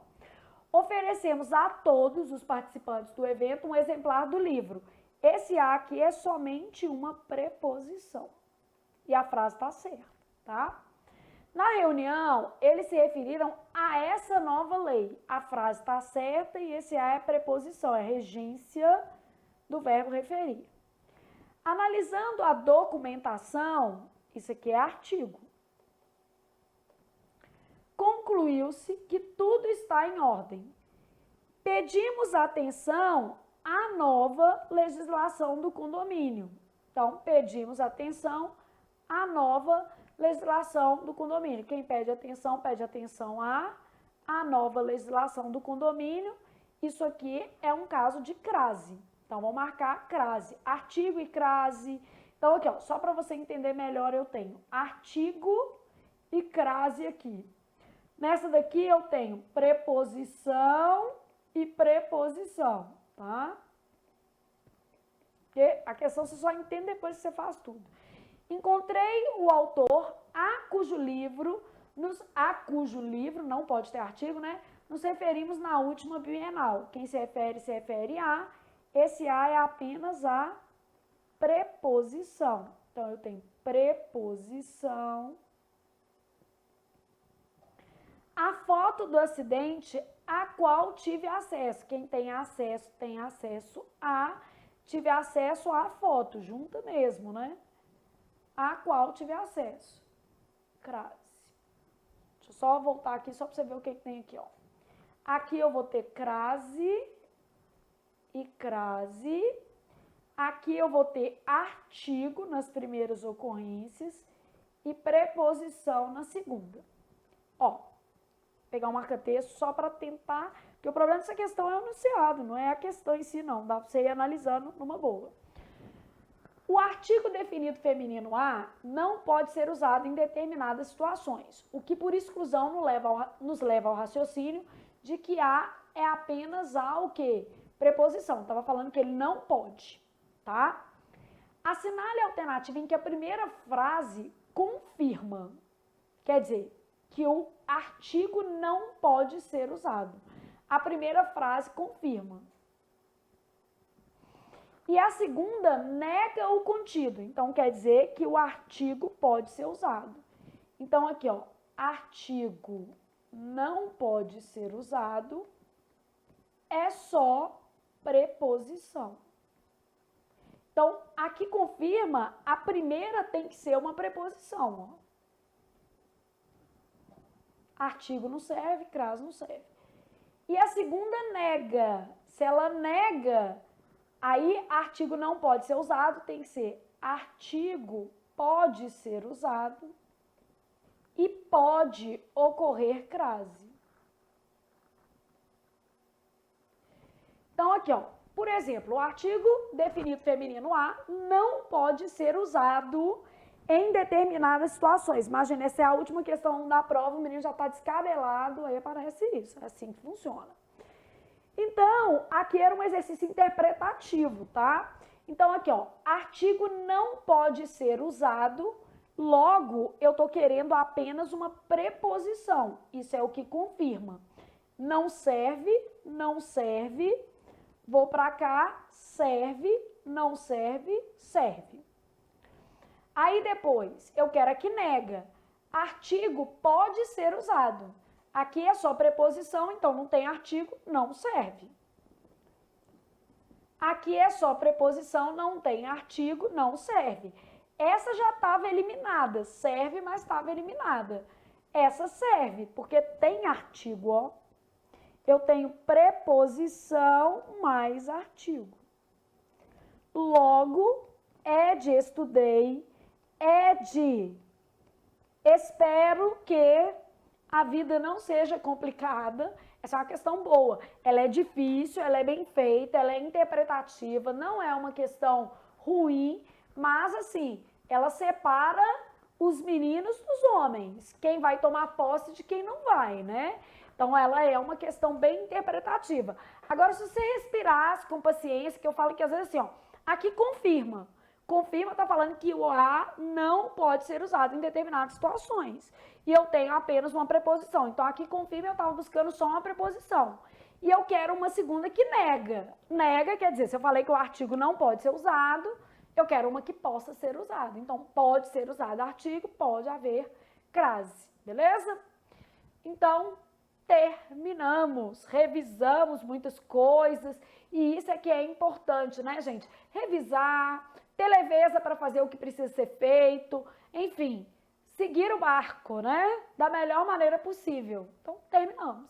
[SPEAKER 1] Oferecemos a todos os participantes do evento um exemplar do livro. Esse a aqui é somente uma preposição. E a frase está certa, tá? Na reunião, eles se referiram a essa nova lei. A frase está certa e esse a é preposição, é regência do verbo referir. Analisando a documentação, isso aqui é artigo. Concluiu-se que tudo está em ordem. Pedimos atenção à nova legislação do condomínio. Então, pedimos atenção à nova legislação do condomínio. Quem pede atenção à nova legislação do condomínio. Isso aqui é um caso de crase. Então, vou marcar crase. Artigo e crase. Então, aqui, ó, só para você entender melhor, eu tenho artigo e crase aqui. Nessa daqui, eu tenho preposição e preposição, tá? Porque a questão você só entende depois que você faz tudo. Encontrei o autor a cujo livro, não pode ter artigo, né? Nos referimos na última bienal. Quem se refere a. Esse a é apenas a preposição. Então, eu tenho preposição. A foto do acidente a qual tive acesso. Quem tem acesso a. Tive acesso à foto, junta mesmo, né? A qual tive acesso. Crase. Deixa eu só voltar aqui, só para você ver o que tem aqui, ó. Aqui eu vou ter crase e crase. Aqui eu vou ter artigo nas primeiras ocorrências e preposição na segunda. Ó, pegar um marca-texto só para tentar, porque o problema dessa questão é o enunciado, não é a questão em si, não. Dá para você ir analisando numa boa. O artigo definido feminino a não pode ser usado em determinadas situações, o que por exclusão nos leva ao raciocínio de que a é apenas a o quê? Preposição. Estava falando que ele não pode, tá? Assinale a alternativa em que a primeira frase confirma. Quer dizer, que o artigo não pode ser usado. A primeira frase confirma. E a segunda nega o contido. Então, quer dizer que o artigo pode ser usado. Então, aqui, ó, artigo não pode ser usado é só preposição. Então, aqui confirma, a primeira tem que ser uma preposição, ó. Artigo não serve, crase não serve. E a segunda nega. Se ela nega, aí artigo não pode ser usado, tem que ser artigo pode ser usado e pode ocorrer crase. Então, aqui, ó, por exemplo, o artigo definido feminino a não pode ser usado em determinadas situações. Imagina, essa é a última questão da prova, o menino já está descabelado, aí aparece isso, é assim que funciona. Então, aqui era um exercício interpretativo, tá? Então, aqui, ó, artigo não pode ser usado, logo, eu tô querendo apenas uma preposição. Isso é o que confirma. Não serve, não serve. Vou para cá, serve, não serve, serve. Aí depois, eu quero aqui nega. Artigo pode ser usado. Aqui é só preposição, então não tem artigo, não serve. Aqui é só preposição, não tem artigo, não serve. Essa já estava eliminada, serve, mas estava eliminada. Essa serve, porque tem artigo, ó. Eu tenho preposição mais artigo. Logo, é de estudei, é de espero que a vida não seja complicada. Essa é uma questão boa. Ela é difícil, ela é bem feita, ela é interpretativa, não é uma questão ruim, mas assim, ela separa os meninos dos homens. Quem vai tomar posse de quem não vai, né? Então, ela é uma questão bem interpretativa. Agora, se você respirasse com paciência, que eu falo que às vezes assim, ó, aqui confirma. Confirma está falando que o a não pode ser usado em determinadas situações. E eu tenho apenas uma preposição. Então, aqui confirma, eu estava buscando só uma preposição. E eu quero uma segunda que nega. Nega quer dizer, se eu falei que o artigo não pode ser usado, eu quero uma que possa ser usada. Então, pode ser usado artigo, pode haver crase. Beleza? Então, terminamos, revisamos muitas coisas. E isso é que é importante, né, gente? Revisar, ter leveza para fazer o que precisa ser feito, enfim, seguir o barco, né? Da melhor maneira possível. Então, terminamos.